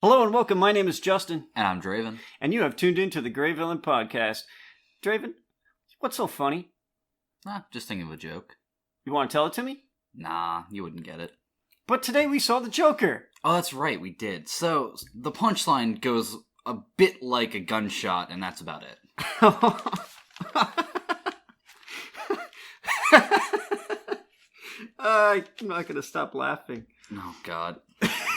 Hello and welcome. My name is Justin. And I'm Draven. And you have tuned into the GreyVillain podcast. Draven, what's so funny? Just thinking of a joke. You want to tell it to me? Nah, you wouldn't get it. But today we saw the Joker. Oh, that's right, we did. So, the punchline goes a bit like a gunshot, and that's about it. I'm not going to stop laughing. Oh, God.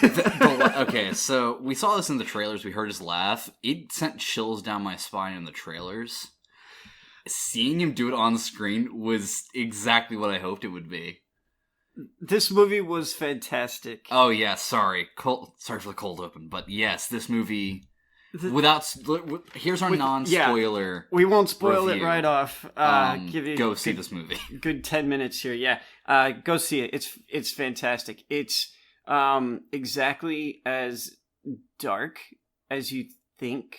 Okay, so we saw this in the trailers. We heard his laugh. It sent chills down my spine in the trailers. Seeing him do it on the screen was exactly what I hoped it would be. This movie was fantastic. Oh, yeah, sorry. Sorry for the cold open, but yes, this movie... Here's our non-spoiler. We won't spoil review. it right off. Go see this movie. Good 10 minutes here. Yeah, go see it. It's fantastic. It's exactly as dark as you think,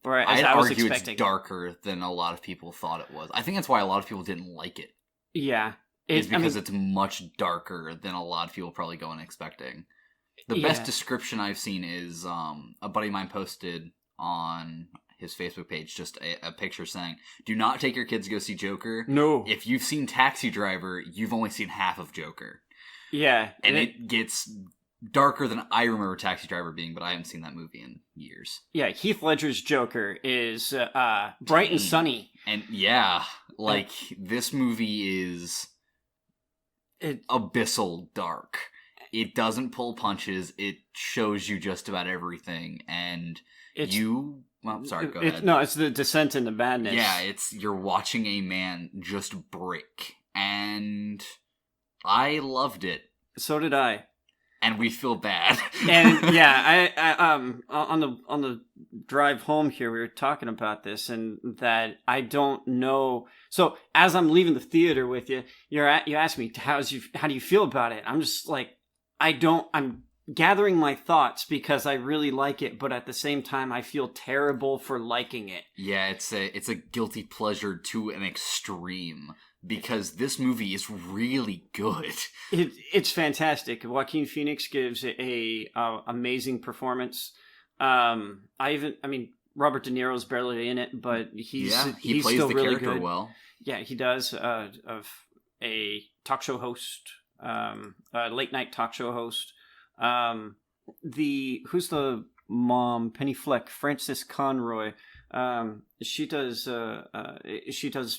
or as I was expecting. I'd argue it's darker than a lot of people thought it was. I think that's why a lot of people didn't like it. Yeah, it's much darker than a lot of people probably go in expecting. The best description I've seen is a buddy of mine posted on his Facebook page just a picture saying, "Do not take your kids to go see Joker. No. If you've seen Taxi Driver, you've only seen half of Joker." Yeah. And it gets darker than I remember Taxi Driver being, but I haven't seen that movie in years. Yeah, Heath Ledger's Joker is bright and sunny. And this movie is abyssal dark. It doesn't pull punches. It shows you just about everything. And sorry, go ahead. No, it's the descent into madness. Yeah, you're watching a man just break. And I loved it. So did I. And we feel bad. And yeah, I on the drive home here, we were talking about this, and that I don't know. So as I'm leaving the theater with you, you asked me how do you feel about it? I'm just like, I'm gathering my thoughts because I really like it, but at the same time, I feel terrible for liking it. Yeah, it's a guilty pleasure to an extreme because this movie is really good. It's fantastic. Joaquin Phoenix gives a amazing performance. Robert De Niro's barely in it, but he plays still the really good. Well. Yeah, he does. Of a talk show host. Late night talk show host. Who's the mom? Penny Fleck, Frances Conroy. She does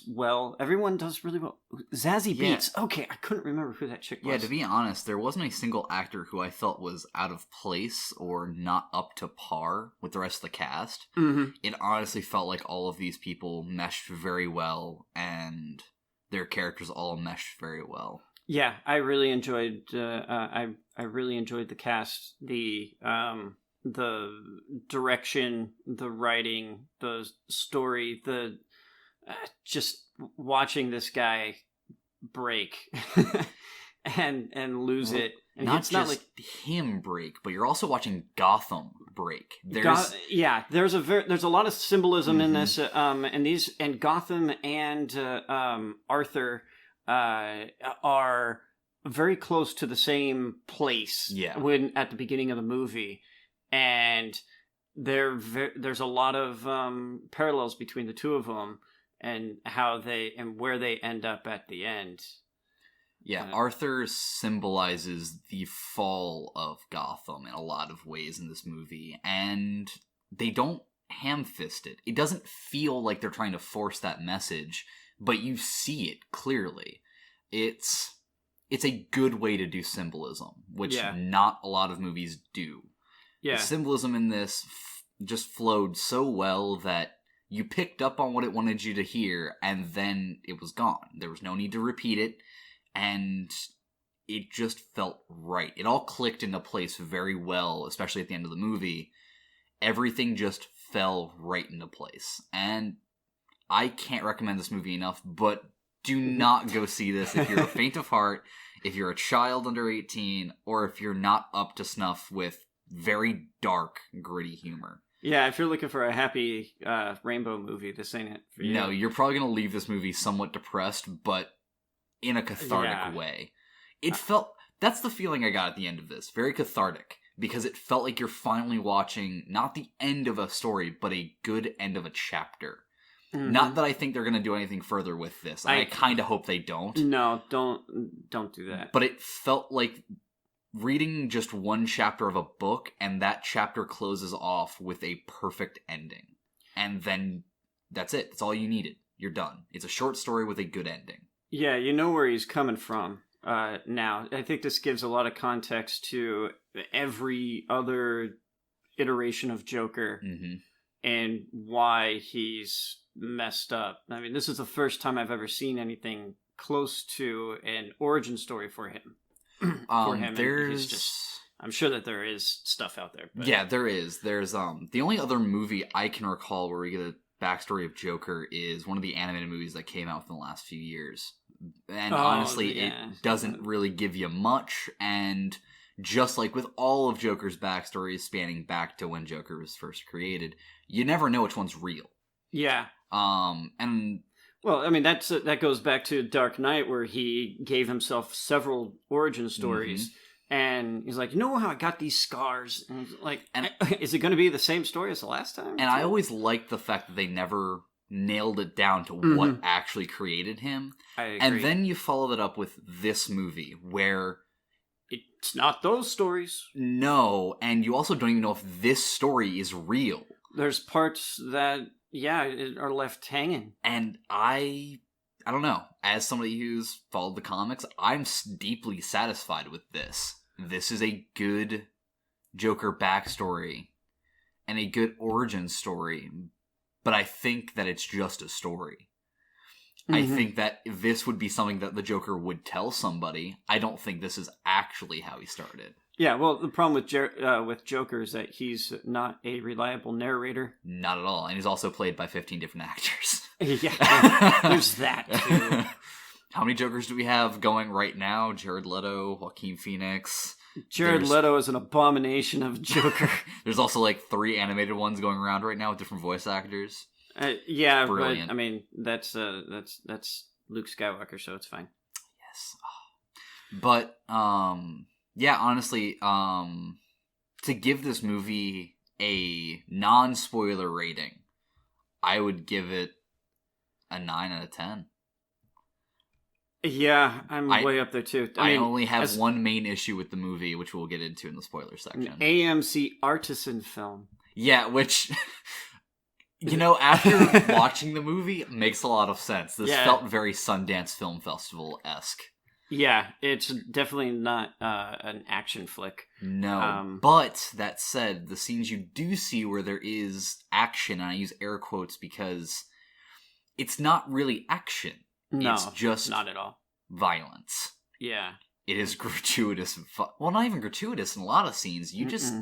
well. Everyone does really well. Zazie Beetz. Okay, I couldn't remember who that chick was. Yeah, to be honest, there wasn't a single actor who I felt was out of place or not up to par with the rest of the cast. Mm-hmm. It honestly felt like all of these people meshed very well, and their characters all meshed very well. Yeah, I really enjoyed. I really enjoyed the cast, the direction, the writing, the story, just watching this guy break and lose it. And not just him break, but you're also watching Gotham break. There's a lot of symbolism in this, and Gotham and Arthur are very close to the same place at the beginning of the movie, and there's a lot of parallels between the two of them and where they end up at the end. Yeah, Arthur symbolizes the fall of Gotham in a lot of ways in this movie, and they don't ham-fist it. It doesn't feel like they're trying to force that message, but you see it clearly. It's a good way to do symbolism, which not a lot of movies do. Yeah. The symbolism in this just flowed so well that you picked up on what it wanted you to hear, and then it was gone. There was no need to repeat it, and it just felt right. It all clicked into place very well, especially at the end of the movie. Everything just fell right into place. And I can't recommend this movie enough, but do not go see this if you're a faint of heart, if you're a child under 18, or if you're not up to snuff with very dark, gritty humor. Yeah, if you're looking for a happy rainbow movie, this ain't it for you. No, you're probably going to leave this movie somewhat depressed, but in a cathartic way. It felt... That's the feeling I got at the end of this. Very cathartic. because it felt like you're finally watching not the end of a story, but a good end of a chapter. Mm-hmm. Not that I think they're going to do anything further with this. I kind of hope they don't. No, don't do that. But it felt like reading just one chapter of a book, and that chapter closes off with a perfect ending. And then that's it. That's all you needed. You're done. It's a short story with a good ending. Yeah, you know where he's coming from now. I think this gives a lot of context to every other iteration of Joker and why he's messed up. I mean, this is the first time I've ever seen anything close to an origin story for him. I'm sure that there is stuff out there. But... Yeah, there is. There's the only other movie I can recall where we get a backstory of Joker is one of the animated movies that came out in the last few years. And honestly, it doesn't really give you much. And just like with all of Joker's backstories spanning back to when Joker was first created, you never know which one's real. Yeah. And well, I mean, that goes back to Dark Knight, where he gave himself several origin stories, and he's like, "You know how I got these scars?" And he's like, "Is it going to be the same story as the last time?" And I always liked the fact that they never nailed it down to what actually created him. I agree. And then you follow that up with this movie, where it's not those stories. No, and you also don't even know if this story is real. There's parts that are left hanging. And I don't know. As somebody who's followed the comics, I'm deeply satisfied with this. This is a good Joker backstory and a good origin story, but I think that it's just a story. I think that this would be something that the Joker would tell somebody. I don't think this is actually how he started. Yeah, well, the problem with Joker is that he's not a reliable narrator. Not at all. And he's also played by 15 different actors. Yeah, there's that, too. How many Jokers do we have going right now? Jared Leto, Joaquin Phoenix. Jared Leto is an abomination of Joker. There's also like 3 animated ones going around right now with different voice actors. Yeah, brilliant. But I mean, that's Luke Skywalker, so it's fine. Yes. Oh. But yeah, honestly, to give this movie a non-spoiler rating, I would give it a 9 out of 10. Yeah, I'm way up there too. I only have one main issue with the movie, which we'll get into in the spoiler section. An AMC artisan film. Yeah, which, you know, after watching the movie, it makes a lot of sense. This felt very Sundance Film Festival-esque. Yeah, it's definitely not an action flick. No, but that said, the scenes you do see where there is action, and I use air quotes because it's not really action. No, it's just not at all violence. Yeah. It is gratuitous. Well, not even gratuitous in a lot of scenes. You just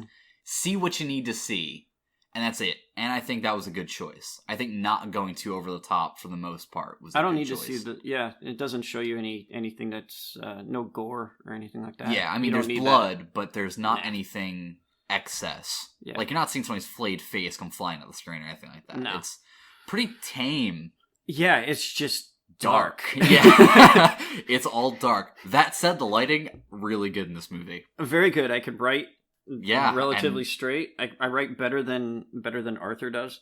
see what you need to see, and that's it. And I think that was a good choice. I think not going too over the top for the most part was a good choice. I don't need to see the... Yeah, it doesn't show you anything that's... no gore or anything like that. Yeah, I mean, there's blood, but there's not anything excess. Yeah. Like, you're not seeing somebody's flayed face come flying out the screen or anything like that. No. It's pretty tame. Yeah, it's just... dark. Yeah. It's all dark. That said, the lighting, really good in this movie. Very good. I could write relatively and... straight. I write better than Arthur does.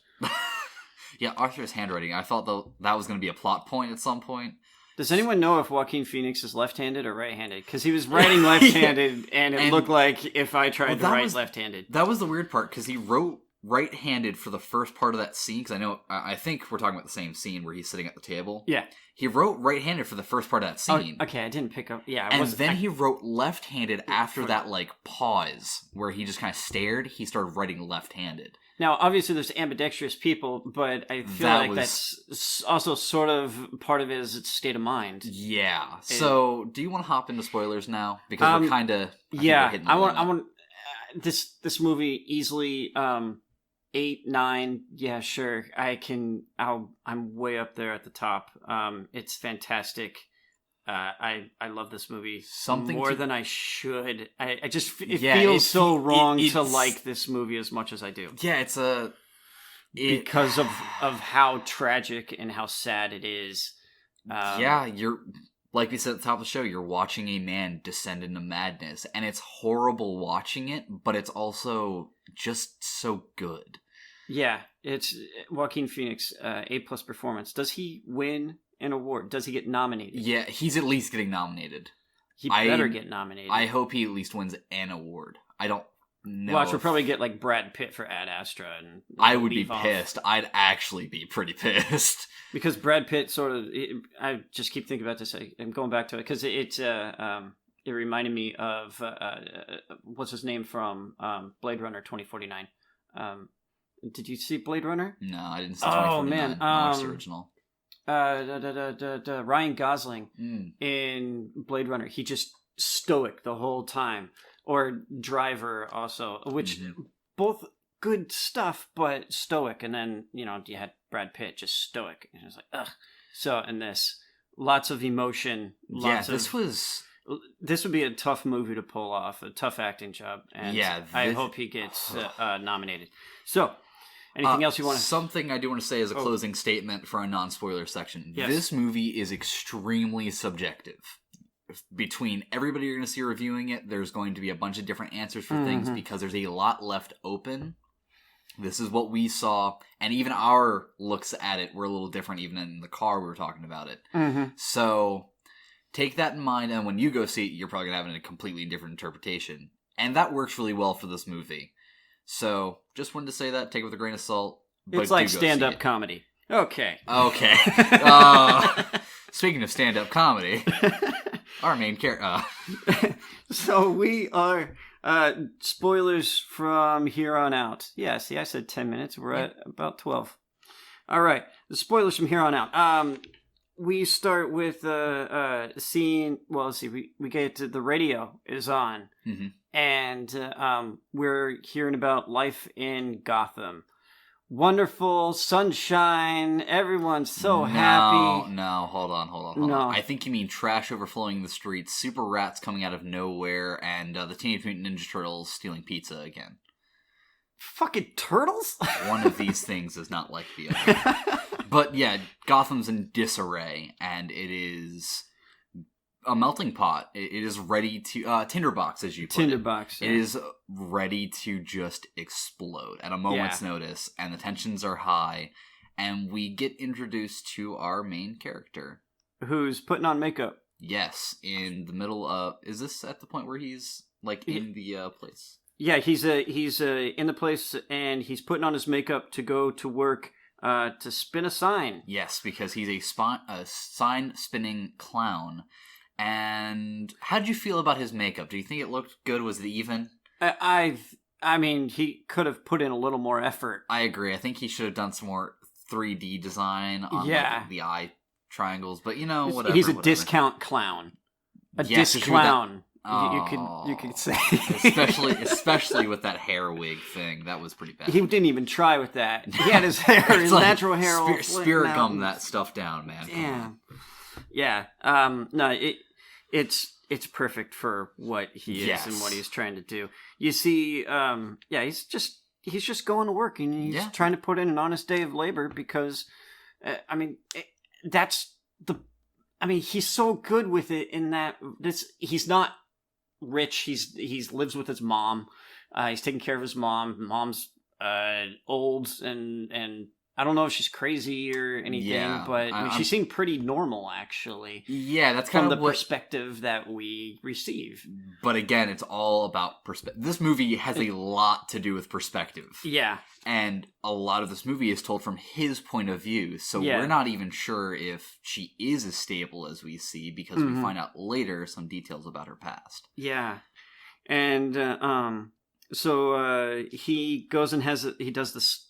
Yeah, Arthur's handwriting. I thought that was going to be a plot point at some point. Does anyone know if Joaquin Phoenix is left-handed or right-handed? Because he was writing left-handed, and it looked like if I tried to write left-handed. That was the weird part, because he wrote right-handed for the first part of that scene, because I think we're talking about the same scene where he's sitting at the table. Yeah. He wrote right-handed for the first part of that scene. Oh, okay, I didn't pick up... Yeah, he wrote left-handed after that, like, pause, where he just kind of stared. He started writing left-handed. Now, obviously, there's ambidextrous people, but I feel that's also sort of part of his state of mind. Yeah. So, do you want to hop into spoilers now? Because we're kind of... Yeah, I want this movie easily... 8, 9, yeah, sure. I'm way up there at the top. It's fantastic. I love this movie more than I should. It feels so wrong to like this movie as much as I do. Yeah, because of how tragic and how sad it is. like we said at the top of the show, you're watching a man descend into madness, and it's horrible watching it, but it's also just so good. Yeah, it's Joaquin Phoenix, A+ performance. Does he win an award? Does he get nominated? Yeah, he's at least getting nominated. He better get nominated. I hope he at least wins an award. I don't know. Watch, we'll probably get like Brad Pitt for Ad Astra, and I would be pissed. I'd actually be pretty pissed because Brad Pitt sort of. I just keep thinking about this. I'm going back to it because it reminded me of what's his name from Blade Runner 2049. Did you see Blade Runner? No, I didn't see 2049. Oh man, I watched the original. Ryan Gosling in Blade Runner. He just stoic the whole time. Or Driver also, which both good stuff, but stoic. And then, you had Brad Pitt just stoic. And it was like, ugh. So, and this, lots of emotion. This would be a tough movie to pull off, a tough acting job. And I hope he gets nominated. So, anything else you want to... Something I do want to say as a closing statement for a non-spoiler section. Yes. This movie is extremely subjective. Between everybody you're going to see reviewing it, there's going to be a bunch of different answers for things because there's a lot left open. This is what we saw, and even our looks at it were a little different even in the car we were talking about it. So take that in mind, and when you go see it, you're probably going to have a completely different interpretation. And that works really well for this movie. So just wanted to say that, take it with a grain of salt. It's like stand-up comedy. Okay. Speaking of stand-up comedy... Our main character. So we are spoilers from here on out. Yeah, see, I said 10 minutes. We're at about 12. All right, the spoilers from here on out. We start with seeing. Well, let's see. We get to the radio is on, and we're hearing about life in Gotham. Wonderful sunshine. Everyone's so happy. No, hold on. I think you mean trash overflowing the streets, super rats coming out of nowhere, and the Teenage Mutant Ninja Turtles stealing pizza again. Fucking turtles? One of these things is not like the other. But yeah, Gotham's in disarray, and it is a melting pot. It is ready to... tinderbox, as you put it. Tinderbox, yeah. It is ready to just explode at a moment's notice, and the tensions are high, and we get introduced to our main character. Who's putting on makeup. Yes, in the middle of... Is this at the point where he's, like, in the place? Yeah, he's in the place, and he's putting on his makeup to go to work to spin a sign. Yes, because he's a sign-spinning clown. And how did you feel about his makeup? Do you think it looked good? Was it even? I mean, he could have put in a little more effort. I agree. I think he should have done some more 3D design on like, the eye triangles. But whatever. He's a discount clown. Disc clown. You could say, especially with that hair wig thing. That was pretty bad. He didn't even try with that. He had his hair, his like natural hair. Spirit gum that stuff down, man. Damn. Yeah. No, it's perfect for what he is and what he's trying to do. You see, he's just going to work and he's trying to put in an honest day of labor because, he's so good with it in that he's not rich. He's lives with his mom. He's taking care of his mom. Mom's old and I don't know if she's crazy or anything, but she seemed pretty normal, actually. Yeah, that's kind of the perspective that we receive. But again, it's all about perspective. This movie has a lot to do with perspective. Yeah. And a lot of this movie is told from his point of view, so we're not even sure if she is as stable as we see, because we find out later some details about her past. Yeah. And so he goes and he does this...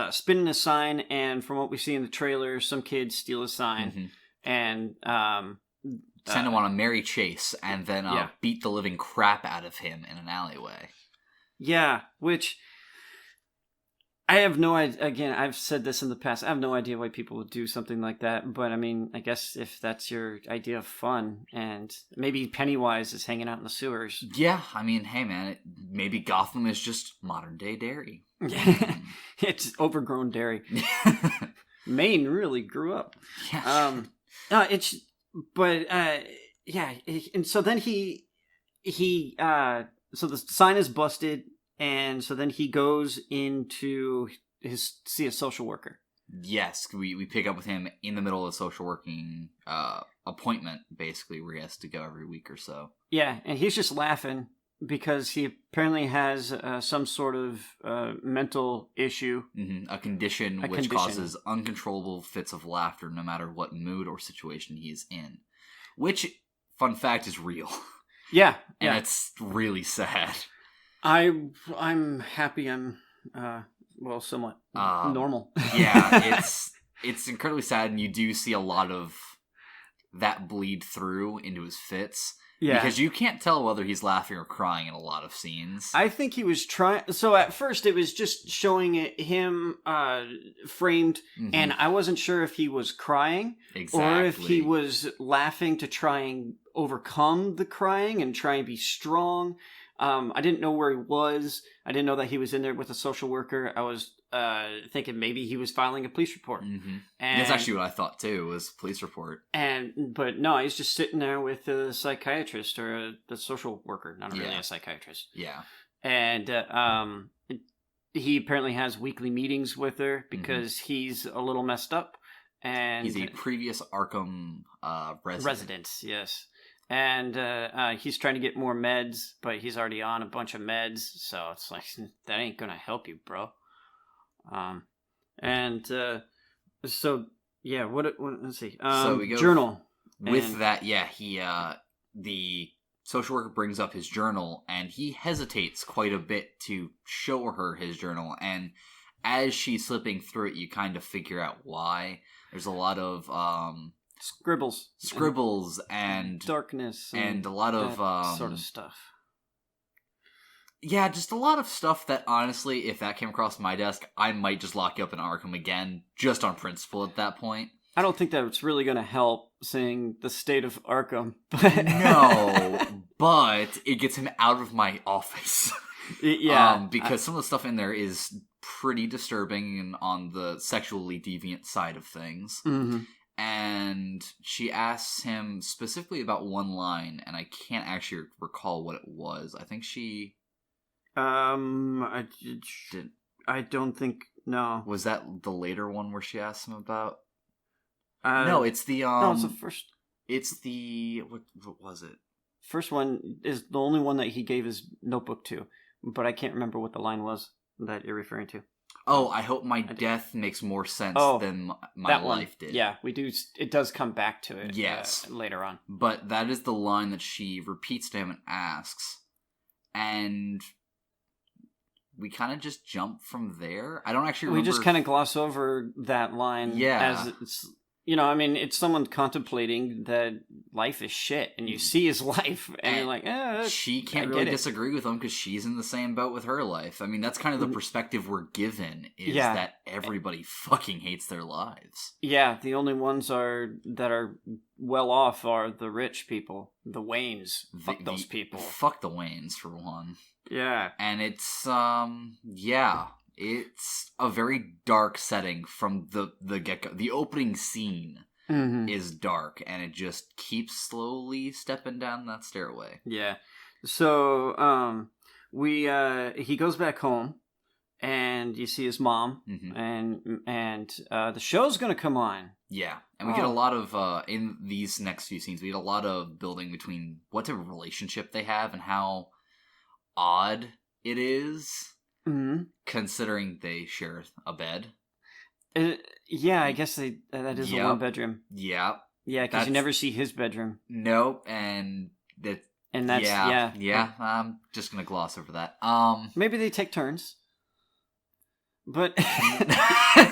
spinning a sign, and from what we see in the trailer, some kids steal a sign and send him on a merry chase, and then beat the living crap out of him in an alleyway. Yeah, which I have no idea. Again, I've said this in the past. I have no idea why people would do something like that. But I mean, I guess if that's your idea of fun, and maybe Pennywise is hanging out in the sewers. Yeah, I mean, hey man, maybe Gotham is just modern day Derry. It's overgrown Derry. Maine really grew up. Yeah. No, it's but yeah, and so then so the sign is busted, and so then he goes into see a social worker. Yes, we pick up with him in the middle of a social working appointment, basically, where he has to go every week or so. Yeah, and he's just laughing because he apparently has some sort of mental issue. Mm-hmm. A condition which causes uncontrollable fits of laughter no matter what mood or situation he's in. Which, fun fact, is real. Yeah. And it's really sad. I'm happy I'm, somewhat normal. Yeah, it's incredibly sad, and you do see a lot of that bleed through into his fits. Yeah. Because you can't tell whether he's laughing or crying in a lot of scenes. I think he was trying... So at first it was just showing him framed, and I wasn't sure if he was crying or if he was laughing to try and overcome the crying and try and be strong. I didn't know where he was. I didn't know that he was in there with a social worker. I was thinking maybe he was filing a police report. Mm-hmm. And that's actually what I thought too, was a police report. But no, he's just sitting there with a psychiatrist or the social worker, not really a psychiatrist. Yeah. And he apparently has weekly meetings with her because he's a little messed up. And he's a previous Arkham resident. Yes. And he's trying to get more meds, but he's already on a bunch of meds, so it's like, that ain't gonna help you, bro. So yeah, let's see. So we go journal. With that, the social worker brings up his journal, and he hesitates quite a bit to show her his journal, and as she's slipping through it, you kind of figure out why. There's a lot of scribbles and darkness and a lot of sort of stuff. Yeah, just a lot of stuff that, honestly, if that came across my desk, I might just lock you up in Arkham again, just on principle at that point. I don't think that it's really going to help seeing the state of Arkham. No, but it gets him out of my office. Yeah. Because some of the stuff in there is pretty disturbing and on the sexually deviant side of things. Mm-hmm. And she asks him specifically about one line, and I can't actually recall what it was. I think she... I don't think... No. Was that the later one where she asked him about... no, it's the... no, it's the first... It's the... What was it? First one is the only one that he gave his notebook to, but I can't remember what the line was that you're referring to. Oh, I hope my death makes more sense than my life did. Yeah, we do. It does come back to it. Yes, later on. But that is the line that she repeats to him and asks, and we kind of just jump from there. I don't actually remember. We just kind of gloss over that line. Yeah, as it's. It's someone contemplating that life is shit, and you see his life, and you're like, she can't really disagree with him because she's in the same boat with her life. I mean, that's kind of the perspective we're given, is that everybody fucking hates their lives. Yeah, the only ones that are well off are the rich people, the Waynes. Fuck those people. Fuck the Waynes, for one. Yeah. And it's, it's a very dark setting from the get-go. The opening scene is dark, and it just keeps slowly stepping down that stairway. Yeah. So, he goes back home, and you see his mom, and the show's gonna come on. Yeah, and we get a lot of, in these next few scenes, we get a lot of building between what type of relationship they have and how odd it is. Mm-hmm. Considering they share a bed. Yeah, I guess that is a one bedroom. Yeah. Yeah, because you never see his bedroom. Nope, and that's I'm just gonna gloss over that. Maybe they take turns. But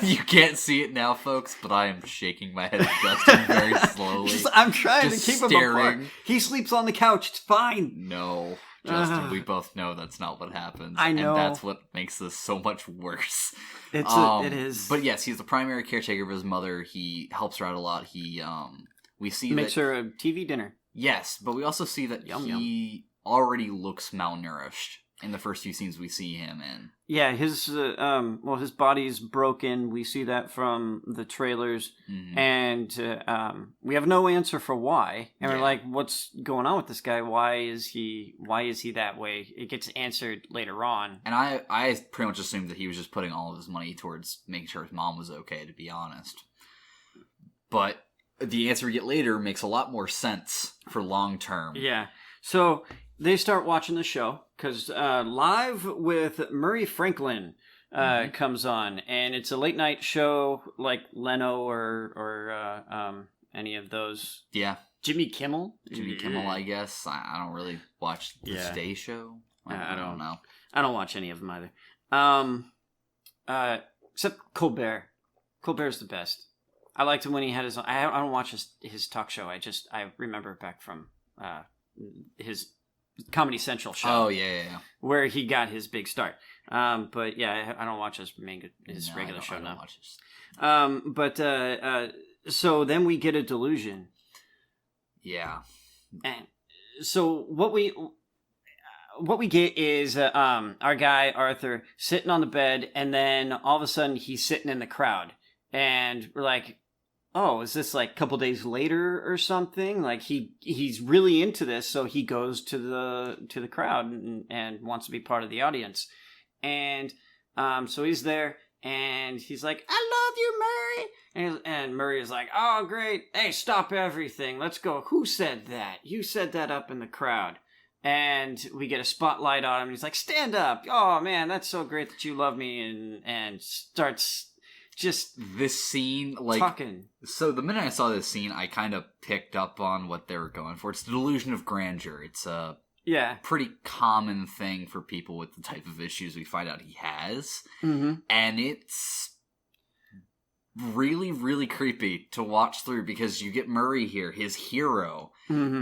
you can't see it now, folks, but I am shaking my head at Justin very slowly. I'm trying to keep him apart. He sleeps on the couch, it's fine. No. Justin, we both know that's not what happens. I know. And that's what makes this so much worse. It is. But yes, he's the primary caretaker of his mother. He helps her out a lot. We see makes her a TV dinner. Yes, but we also see that he already looks malnourished. in the first few scenes we see him in. Yeah, his his body's broken. We see that from the trailers, and we have no answer for why. And we're like, "What's going on with this guy? Why is he that way?" It gets answered later on. And I pretty much assumed that he was just putting all of his money towards making sure his mom was okay, to be honest. But the answer we get later makes a lot more sense for long term. Yeah. So they start watching the show because Live with Murray Franklin comes on, and it's a late night show like Leno or any of those. Yeah. Jimmy Kimmel, I guess. I don't really watch the Today Show. I don't know. I don't watch any of them either. Except Colbert. Colbert's the best. I liked him when he had his own. I don't watch his talk show. I remember back from his Comedy Central show. Oh yeah. Where he got his big start. But yeah, I don't watch his regular show now. So then we get a delusion. Yeah. And so what we get is our guy Arthur sitting on the bed, and then all of a sudden he's sitting in the crowd, and we're like, oh, is this like a couple days later or something? Like he's really into this, so he goes to the crowd and wants to be part of the audience, and so he's there, and he's like, I love you, Murray, and Murray is like, oh great, hey, stop everything, let's go. Who said that? You said that up in the crowd. And we get a spotlight on him, and he's like, stand up. Oh man, that's so great that you love me, and starts just this scene, like, talking. So the minute I saw this scene, I kind of picked up on what they were going for. It's the delusion of grandeur. It's a pretty common thing for people with the type of issues we find out he has. Mm-hmm. And it's really, really creepy to watch through, because you get Murray here, his hero,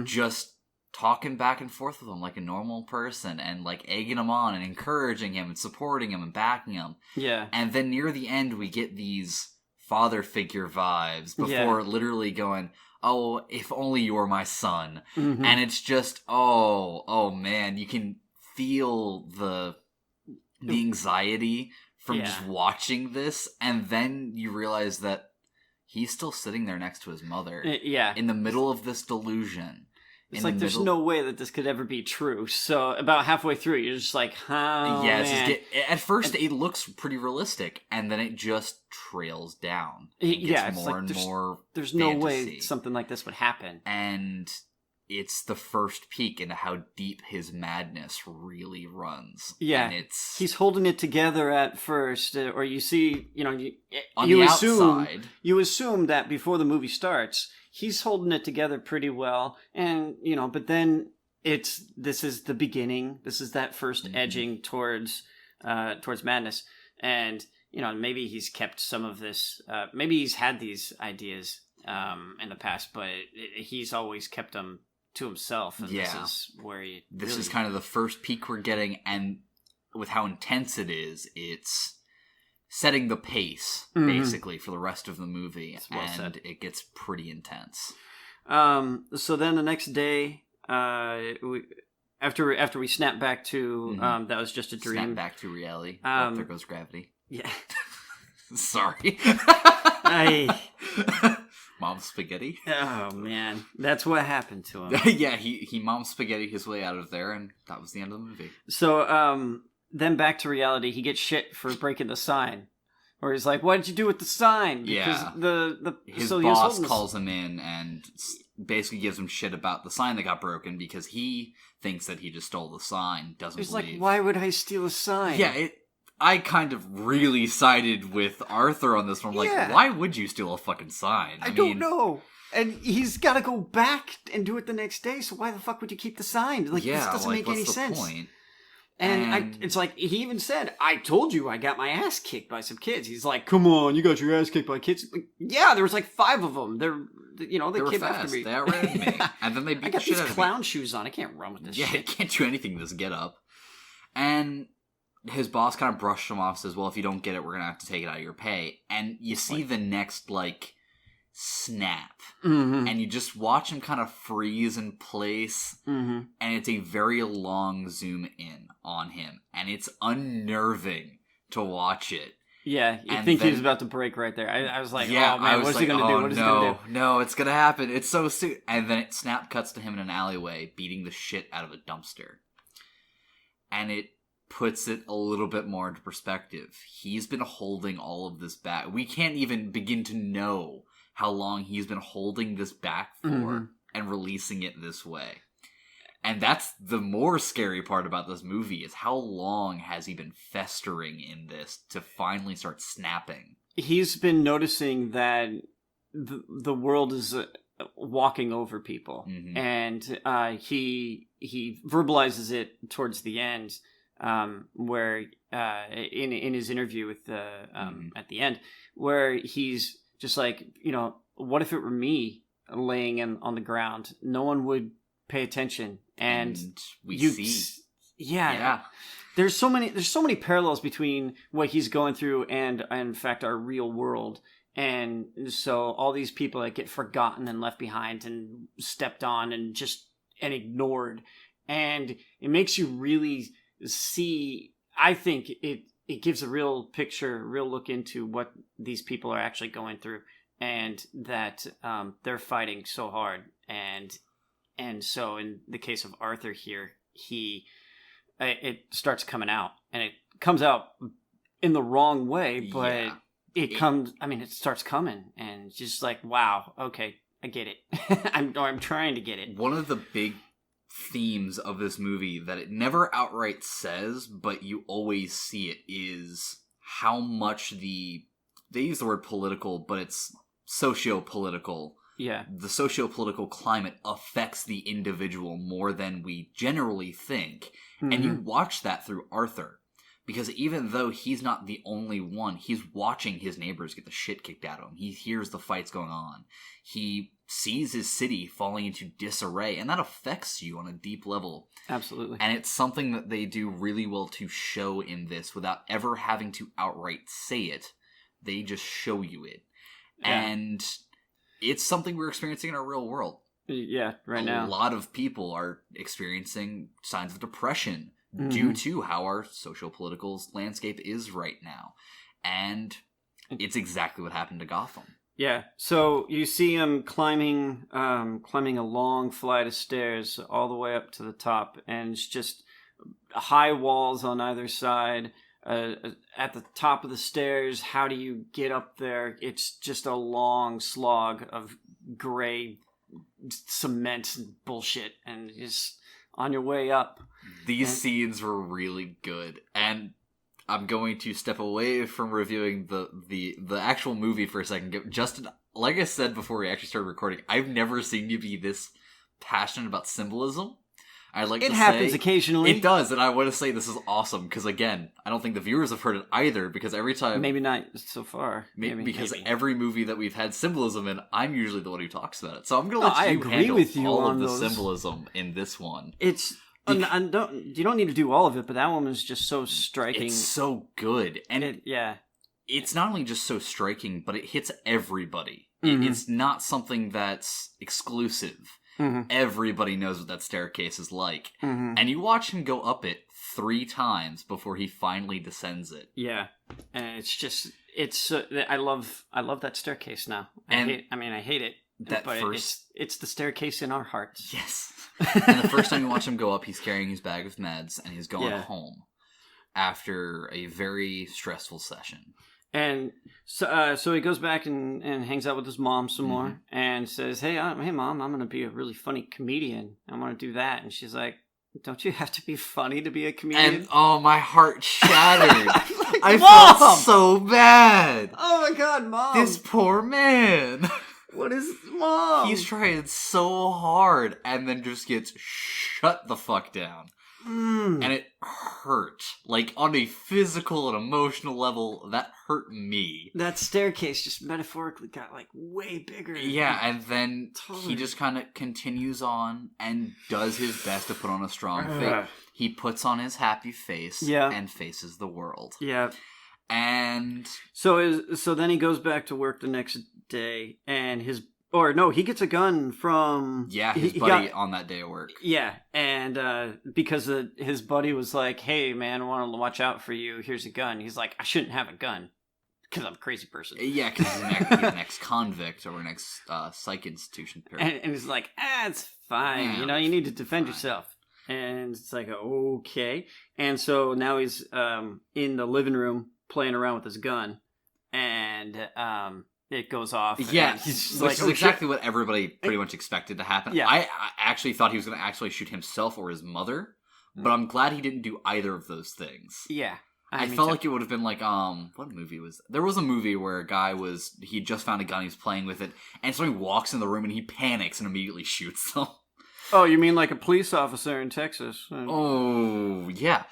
just talking back and forth with him like a normal person, and like egging him on and encouraging him and supporting him and backing him. Yeah. And then near the end, we get these father figure vibes before literally going, oh, if only you were my son. Mm-hmm. And it's just, oh man, you can feel the anxiety from just watching this. And then you realize that he's still sitting there next to his mother. In the middle of this delusion. It's like there's no way that this could ever be true. So about halfway through, you're just like, oh, man. At first, it looks pretty realistic, and then it just trails down. It gets more and more There's fantasy. No way something like this would happen. And it's the first peek into how deep his madness really runs. Yeah, and he's holding it together at first, or you see, you assume that before the movie starts, he's holding it together pretty well, and but then this is the beginning. This is that first edging towards madness, and maybe he's kept some of this. Maybe he's had these ideas in the past, but he's always kept them to himself. And this is where this is kind of the first peak we're getting, and with how intense it is, it's setting the pace, basically, for the rest of the movie, and it gets pretty intense. So then the next day, after we snap back to that was just a dream. Snap back to reality. There goes gravity. Yeah. Sorry. Mom spaghetti. Oh man, that's what happened to him. Yeah, he mom spaghetti his way out of there, and that was the end of the movie. So then back to reality, he gets shit for breaking the sign. Or he's like, what did you do with the sign? Because his boss calls him in and basically gives him shit about the sign that got broken, because he thinks that he just stole the sign, He's like, why would I steal a sign? Yeah, I kind of really sided with Arthur on this one. Like, why would you steal a fucking sign? I don't know. And he's got to go back and do it the next day, so why the fuck would you keep the sign? Like, this doesn't make any sense. Point? And it's like, he even said, I told you I got my ass kicked by some kids. He's like, come on, you got your ass kicked by kids? Like, yeah, there was like 5 of them. They came after me. They outran me. And then they beat the shit out of me. I got these clown shoes on. I can't run with this shit. Yeah, I can't do anything with this get up. And his boss kind of brushed him off, says, well, if you don't get it, we're going to have to take it out of your pay. And you see the next, snap. Mm-hmm. And you just watch him kind of freeze in place. Mm-hmm. And it's a very long zoom in on him. And it's unnerving to watch it. Yeah, you And think he then- was about to break right there. I was like, yeah, oh man, I was what is like, he going to do? What is he going to do? No, it's going to happen. It's so soon. And then it snap cuts to him in an alleyway beating the shit out of a dumpster. And it puts it a little bit more into perspective. He's been holding all of this back. We can't even begin to know how long he's been holding this back for Mhm. and releasing it this way. And that's the more scary part about this movie, is how long has he been festering in this to finally start snapping? He's been noticing that the world is walking over people, Mhm. and he verbalizes it towards the end, where in his interview with at the end, where he's just like, what if it were me laying on the ground? No one would pay attention, and we you see. yeah. There's so many parallels between what he's going through and in fact our real world. And so all these people that get forgotten and left behind and stepped on and ignored. And it makes you really see, I think it gives a real picture, real look into what these people are actually going through, and that they're fighting so hard. And so in the case of Arthur here, it starts coming out, and it comes out in the wrong way, but Yeah. it starts coming, and it's just like, wow, okay, I get it. I'm trying to get it. One of the big themes of this movie that it never outright says, but you always see it, is how much they use the word political, but it's socio-political. Yeah. The socio-political climate affects the individual more than we generally think. Mm-hmm. And you watch that through Arthur. Because even though he's not the only one, he's watching his neighbors get the shit kicked out of him. He hears the fights going on. He sees his city falling into disarray, and that affects you on a deep level. Absolutely. And it's something that they do really well to show in this without ever having to outright say it. They just show you it. Yeah. And it's something we're experiencing in our real world. Yeah, right now. A lot of people are experiencing signs of depression due to how our social-political landscape is right now. And it's exactly what happened to Gotham. Yeah, so you see him climbing a long flight of stairs all the way up to the top, and it's just high walls on either side. At the top of the stairs, how do you get up there? It's just a long slog of gray cement and bullshit, and just on your way up. These scenes were really good, and I'm going to step away from reviewing the actual movie for a second. Justin, like I said before we actually started recording, I've never seen you be this passionate about symbolism. It happens occasionally. It does, and I want to say this is awesome, because again, I don't think the viewers have heard it either, because every time... Maybe not so far. Because every movie that we've had symbolism in, I'm usually the one who talks about it. So I'm going to let you agree handle with you all on of the those. symbolism in this one. It's... you don't need to do all of it, but that one was just so striking. It's so good. And yeah. It's not only just so striking, but it hits everybody. Mm-hmm. It's not something that's exclusive. Mm-hmm. Everybody knows what that staircase is like. Mm-hmm. And you watch him go up it 3 times before he finally descends it. Yeah. And it's just... I love that staircase now. I hate it. It's the staircase in our hearts. Yes. And the first time you watch him go up, he's carrying his bag of meds, and he's going home after a very stressful session. And so he goes back and hangs out with his mom some more, and says, hey mom, I'm going to be a really funny comedian. I want to do that. And she's like, don't you have to be funny to be a comedian? And oh, my heart shattered. Like, I Mom! felt so bad. Oh my god, Mom. This poor man. What is Mom? He's trying so hard and then just gets shut the fuck down. And it hurt. Like, on a physical and emotional level, that hurt me. That staircase just metaphorically got, like, way bigger. Yeah, and then he just kind of continues on and does his best to put on a strong face. He puts on his happy face and faces the world. Yeah. And... So then he goes back to work the next day, and he gets a gun from his buddy on that day at work. Yeah, and because his buddy was like, "Hey, man, I want to watch out for you. Here's a gun." He's like, "I shouldn't have a gun because I'm a crazy person." Yeah, because he's an ex-convict or an ex-psych institution. And he's like, "It's fine. Yeah, you need to defend yourself." And it's like, okay. And so now he's in the living room playing around with his gun, and it goes off. Yeah, he's which is exactly what everybody pretty much expected to happen. Yeah. I actually thought he was going to actually shoot himself or his mother, but I'm glad he didn't do either of those things. Yeah. I felt like it would have been like, what movie was that? There was a movie where a guy he just found a gun, he was playing with it, and somebody walks in the room and he panics and immediately shoots them. Oh, you mean like a police officer in Texas? Oh, yeah.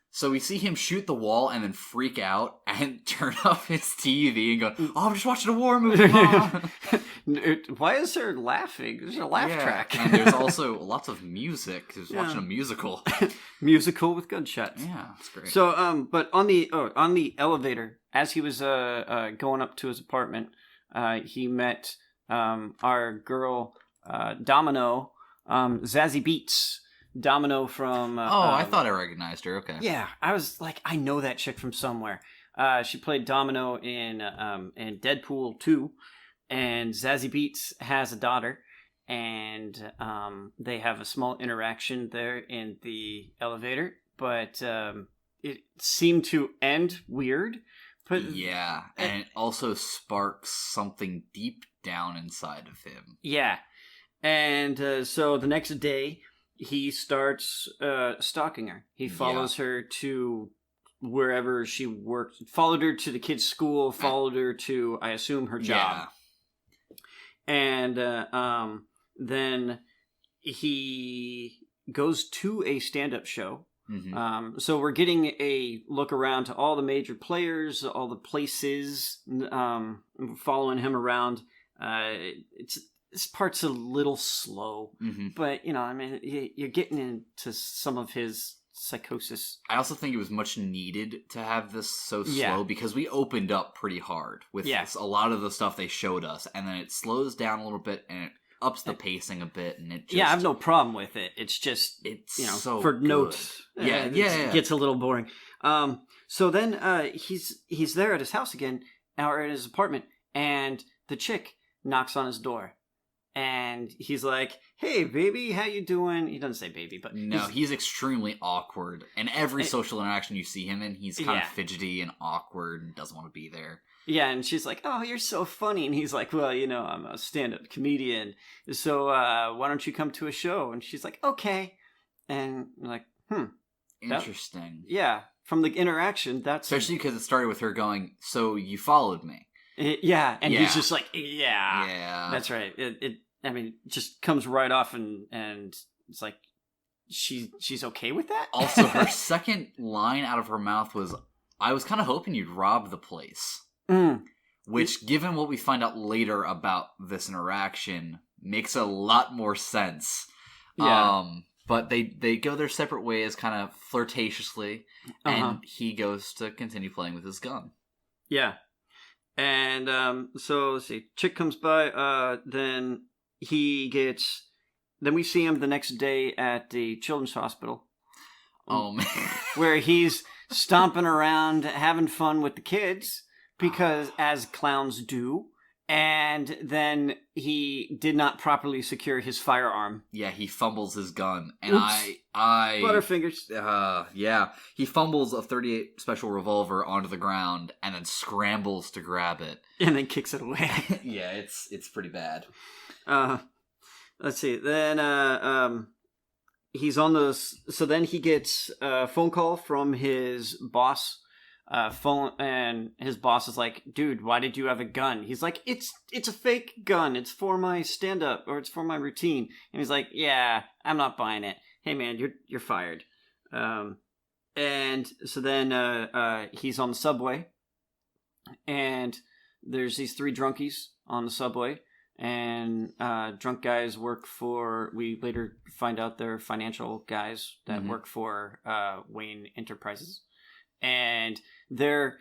So we see him shoot the wall and then freak out and turn off his TV and go, "Oh, I'm just watching a war movie, Mom." Why is there laughing? There's a laugh track. And there's also lots of music. He's watching a musical. Musical with gunshots. Yeah, that's great. So, but on the elevator, as he was going up to his apartment, he met our girl Domino, Zazie Beetz. Domino from... I thought I recognized her. Okay. Yeah, I was like, I know that chick from somewhere. She played Domino in Deadpool 2, and Zazie Beetz has a daughter, and they have a small interaction there in the elevator, but it seemed to end weird. But yeah, and it also sparks something deep down inside of him. Yeah, and so the next day... he starts stalking her. He follows her to wherever she works. Followed her to the kid's school. Followed her to, I assume, her job. Yeah. And then he goes to a stand-up show. Mm-hmm. So we're getting a look around to all the major players, all the places, following him around. This part's a little slow, but, you're getting into some of his psychosis. I also think it was much needed to have this so slow because we opened up pretty hard with a lot of the stuff they showed us, and then it slows down a little bit, and it ups the pacing a bit, and it just... Yeah, I have no problem with it. It's just, so for good. Notes, it gets a little boring. So then he's there at his house again, or at his apartment, and the chick knocks on his door. And he's like, "Hey, baby, how you doing?" He doesn't say baby, but... No, he's extremely awkward. And every social interaction you see him in, he's kind of fidgety and awkward and doesn't want to be there. Yeah, and she's like, "Oh, you're so funny." And he's like, "Well, I'm a stand-up comedian, so why don't you come to a show?" And she's like, "Okay." And I'm like, Interesting. From the interaction, that's... Especially because it started with her going, "So you followed me." He's just like, yeah, that's right. It just comes right off, and it's like, she's okay with that? Also, her second line out of her mouth was, "I was kind of hoping you'd rob the place." Which, given what we find out later about this interaction, makes a lot more sense. Yeah. But they go their separate ways kind of flirtatiously, and he goes to continue playing with his gun. Yeah. And so let's see, chick comes by, then we see him the next day at the children's hospital. Oh man. Where he's stomping around having fun with the kids, because as clowns do, and then he did not properly secure his firearm. Yeah, he fumbles his gun, and Oops. I Butterfingers. He fumbles a .38 special revolver onto the ground and then scrambles to grab it, and then kicks it away. Yeah, it's pretty bad. Let's see. Then he's on those. So then he gets a phone call from his boss. And his boss is like, "Dude, why did you have a gun?" He's like, it's a fake gun. It's for my stand-up, or it's for my routine." And he's like, "Yeah, I'm not buying it. Hey man, you're fired." And so then he's on the subway, and there's these three drunkies on the subway, and drunk guys work for... We later find out they're financial guys that work for Wayne Enterprises. And they're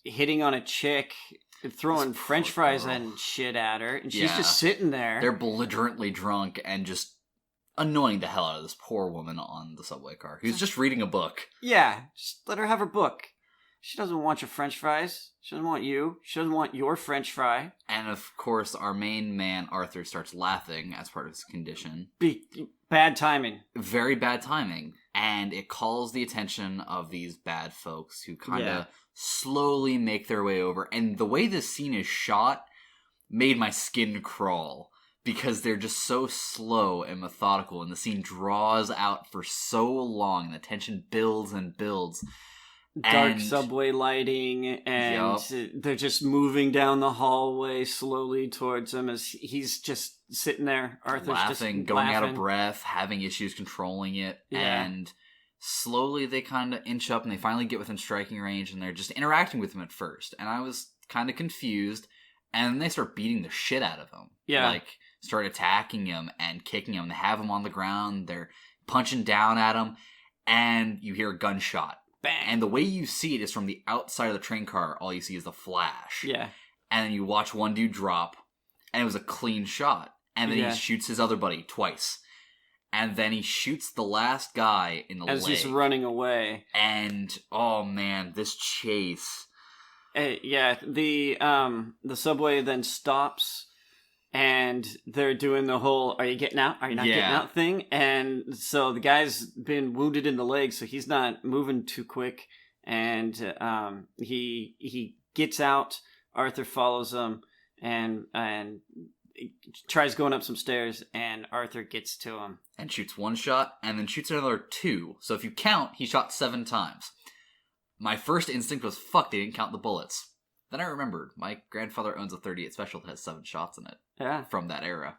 hitting on a chick, throwing This French poor fries girl. and shit at her, and she's Yeah. just sitting there. They're belligerently drunk and just annoying the hell out of this poor woman on the subway car who's just reading a book. Yeah, just let her have her book. She doesn't want your French fries. She doesn't want you. She doesn't want your French fry. And of course, our main man, Arthur, starts laughing as part of his condition. Bad timing. Very bad timing. And it calls the attention of these bad folks who kind of slowly make their way over. And the way this scene is shot made my skin crawl. Because they're just so slow and methodical. And the scene draws out for so long. The tension builds and builds. Dark subway lighting, and they're just moving down the hallway slowly towards him as he's just sitting there. Arthur's laughing, just going laughing. out of breath, having issues controlling it, Yeah. and slowly they kind of inch up and they finally get within striking range, and they're just interacting with him at first. And I was kind of confused, and then they start beating the shit out of him. Yeah. Like, start attacking him and kicking him. They have him on the ground, they're punching down at him, and you hear a gunshot. Bang. And the way you see it is from the outside of the train car, all you see is the flash. Yeah. And then you watch one dude drop, and it was a clean shot. And then he shoots his other buddy twice. And then he shoots the last guy in the leg. As he's running away. And, oh man, this chase. The subway then stops, and they're doing the whole, are you getting out? Are you not getting out thing? And so the guy's been wounded in the leg, so he's not moving too quick. And he gets out. Arthur follows him and tries going up some stairs, and Arthur gets to him. And shoots one shot, and then shoots another two. So if you count, he shot 7 times. My first instinct was, fuck, they didn't count the bullets. Then I remembered, my grandfather owns a .38 special that has 7 shots in it. Yeah. From that era.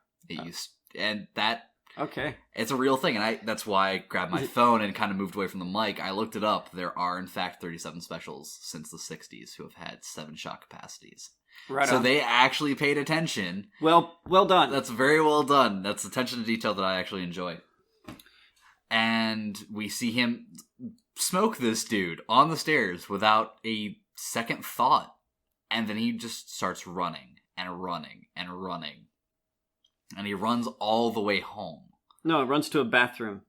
And that... Okay. It's a real thing, and that's why I grabbed my phone and kind of moved away from the mic. I looked it up. There are, in fact, 37 specials since the 60s who have had 7 shot capacities. Right so on. they actually paid attention. Well done. That's very well done. That's attention to detail that I actually enjoy. And we see him smoke this dude on the stairs without a second thought. And then he just starts running and running and running. And he runs all the way home. No, it runs to a bathroom.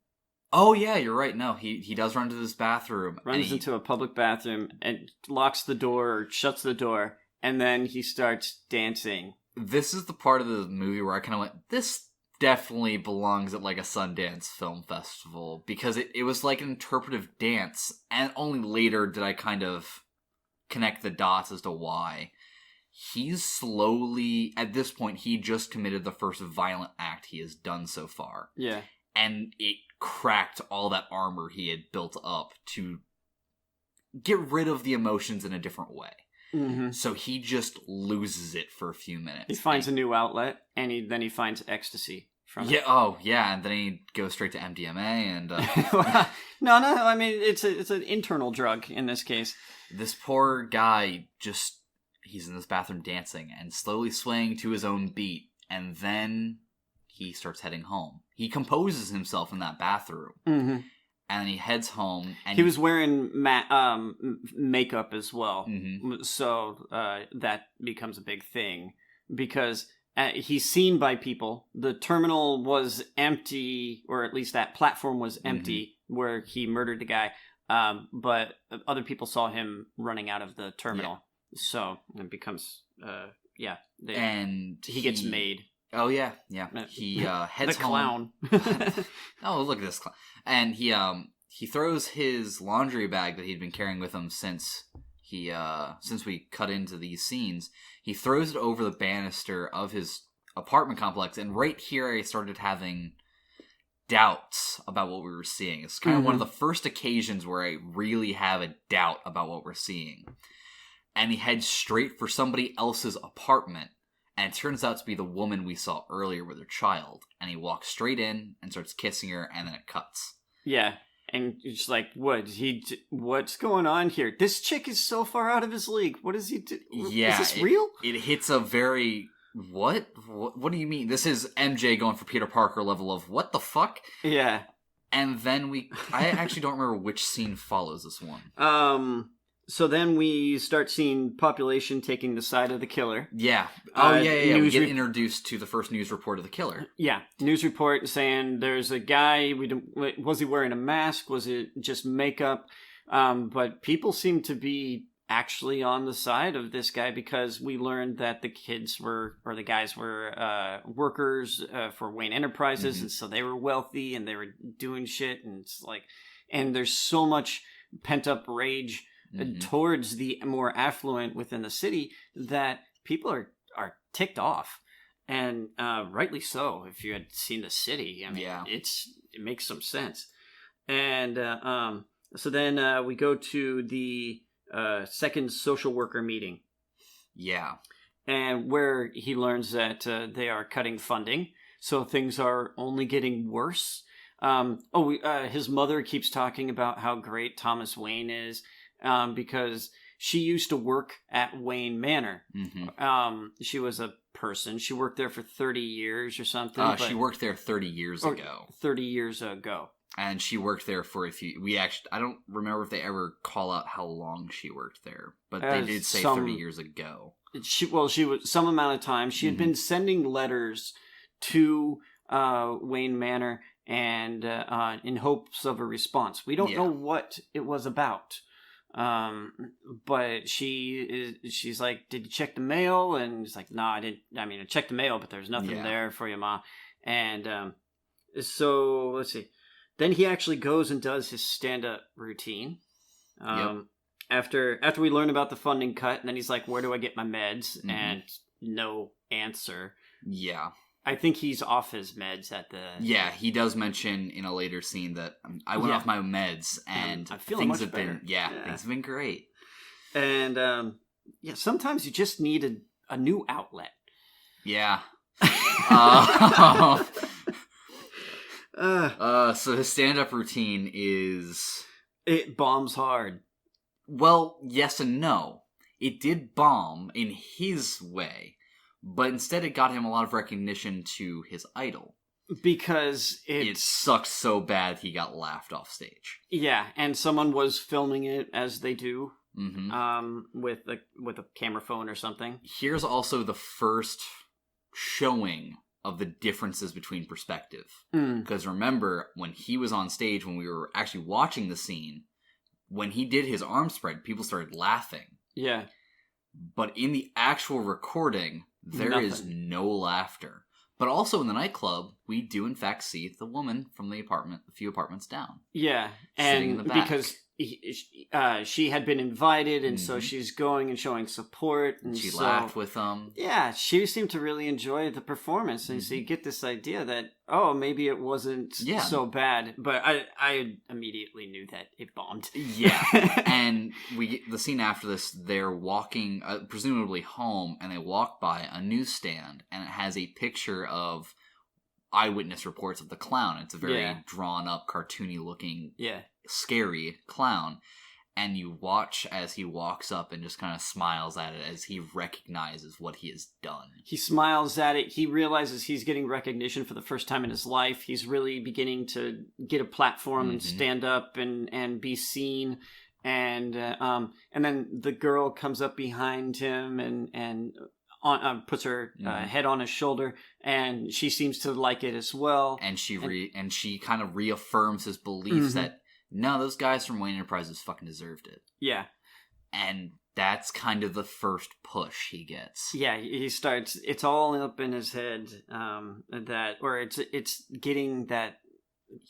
Oh, yeah, you're right. No, he does run to this bathroom. Runs into a public bathroom and locks the door or shuts the door. And then he starts dancing. This is the part of the movie where I kind of went, this definitely belongs at like a Sundance Film Festival. Because it was like an interpretive dance. And only later did I kind of connect the dots as to why. He's slowly, at this point, he just committed the first violent act he has done so far. Yeah. And it cracked all that armor he had built up to get rid of the emotions in a different way. Mm-hmm. So he just loses it for a few minutes. He finds a new outlet, and then he finds ecstasy from it. And then he goes straight to MDMA, and... No, I mean, it's an internal drug in this case. This poor guy just... He's in this bathroom dancing and slowly swaying to his own beat, and then he starts heading home. He composes himself in that bathroom, mm-hmm. and then he heads home. And he was wearing makeup as well, mm-hmm. so that becomes a big thing because he's seen by people. The terminal was empty, or at least that platform was empty where he murdered the guy, but other people saw him running out of the terminal. Yeah. So it becomes, and he gets made. Oh yeah. He heads the clown. Home. Oh, look at this clown! And he throws his laundry bag that he'd been carrying with him since we cut into these scenes. He throws it over the banister of his apartment complex, and right here I started having doubts about what we were seeing. It's kind of one of the first occasions where I really have a doubt about what we're seeing. And he heads straight for somebody else's apartment. And it turns out to be the woman we saw earlier with her child. And he walks straight in and starts kissing her, and then it cuts. Yeah. And it's like, what's going on here? This chick is so far out of his league. What does he do? Yeah, is this real? It hits a very... What do you mean? This is MJ going for Peter Parker level of, what the fuck? Yeah. And then I actually don't remember which scene follows this one. So then we start seeing population taking the side of the killer. Yeah. We news get introduced to the first news report of the killer. Yeah, news report saying there's a guy. Was he wearing a mask? Was it just makeup? But people seem to be actually on the side of this guy because we learned that the guys were workers for Wayne Enterprises, and so they were wealthy and they were doing shit, and it's like, and there's so much pent up rage towards the more affluent within the city that people are ticked off, and rightly so. If you had seen the city, I mean, it makes some sense. And so then we go to the second social worker meeting. Yeah. And where he learns that they are cutting funding, so things are only getting worse. His mother keeps talking about how great Thomas Wayne is, because she used to work at Wayne Manor. She was a person. She worked there for 30 years or something. She worked there 30 years ago. 30 years ago. And she worked there for a few... I don't remember if they ever call out how long she worked there, but they did say 30 years ago. She was some amount of time. She had been sending letters to Wayne Manor and in hopes of a response. We don't know what it was about. But she's like, did you check the mail? And he's like, no, I didn't. I mean, I checked the mail, but there's nothing there for you, Ma. And so let's see. Then he actually goes and does his stand-up routine. After we learn about the funding cut, and then he's like, where do I get my meds? And no answer. Yeah. I think he's off his meds at the... Yeah, he does mention in a later scene that I went off my meds, and I'm feeling much better. Things have been great. And, sometimes you just need a new outlet. Yeah. So his stand-up routine is... It bombs hard. Well, yes and no. It did bomb in his way, but instead it got him a lot of recognition to his idol. Because it sucked so bad he got laughed off stage. Yeah, and someone was filming it as they do, with a camera phone or something. Here's also the first showing of the differences between perspective. Because remember, when he was on stage, when we were actually watching the scene, when he did his arm spread, people started laughing. Yeah. But in the actual recording, there is no laughter. But also in the nightclub, we do in fact see the woman from the apartment, a few apartments down. Yeah, sitting in the back. Because she had been invited, and so she's going and showing support. And she laughed with them. Yeah, she seemed to really enjoy the performance, and so you get this idea that, maybe it wasn't so bad. But I immediately knew that it bombed. Yeah, and the scene after this, they're walking, presumably home, and they walk by a newsstand, and it has a picture of eyewitness reports of the clown. It's a very drawn-up, cartoony-looking... scary clown, and you watch as he walks up and just kind of smiles at it as he recognizes what he has done. He smiles at it. He realizes he's getting recognition for the first time in his life. He's really beginning to get a platform and stand up and be seen. And then the girl comes up behind him and puts her head on his shoulder, and she seems to like it as well. And she kind of reaffirms his beliefs that no, those guys from Wayne Enterprises fucking deserved it. Yeah. And that's kind of the first push he gets. Yeah, he starts, it's all up in his head, it's getting that...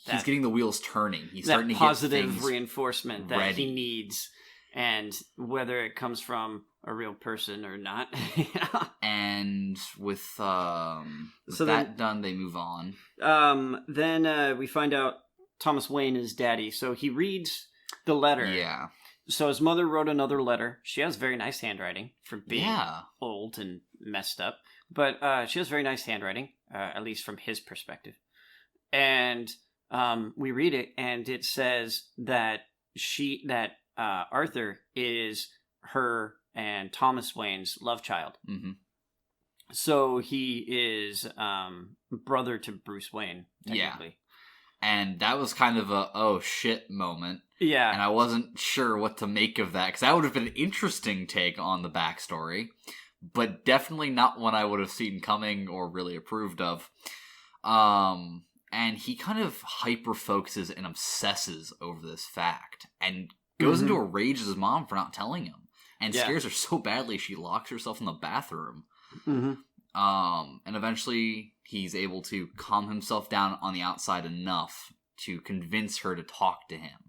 He's getting the wheels turning. He's starting to get positive reinforcement that he needs, and whether it comes from a real person or not. And with done, they move on. Then we find out Thomas Wayne is daddy, so he reads the letter. Yeah. So his mother wrote another letter. She has very nice handwriting for being old and messed up, but she has very nice handwriting, at least from his perspective. And we read it, and it says that Arthur is her and Thomas Wayne's love child. So he is brother to Bruce Wayne, technically. And that was kind of a, oh shit moment. Yeah. And I wasn't sure what to make of that, because that would have been an interesting take on the backstory, but definitely not one I would have seen coming or really approved of. And he kind of hyper-focuses and obsesses over this fact, and goes into a rage at his mom for not telling him, and scares her so badly she locks herself in the bathroom. And eventually he's able to calm himself down on the outside enough to convince her to talk to him.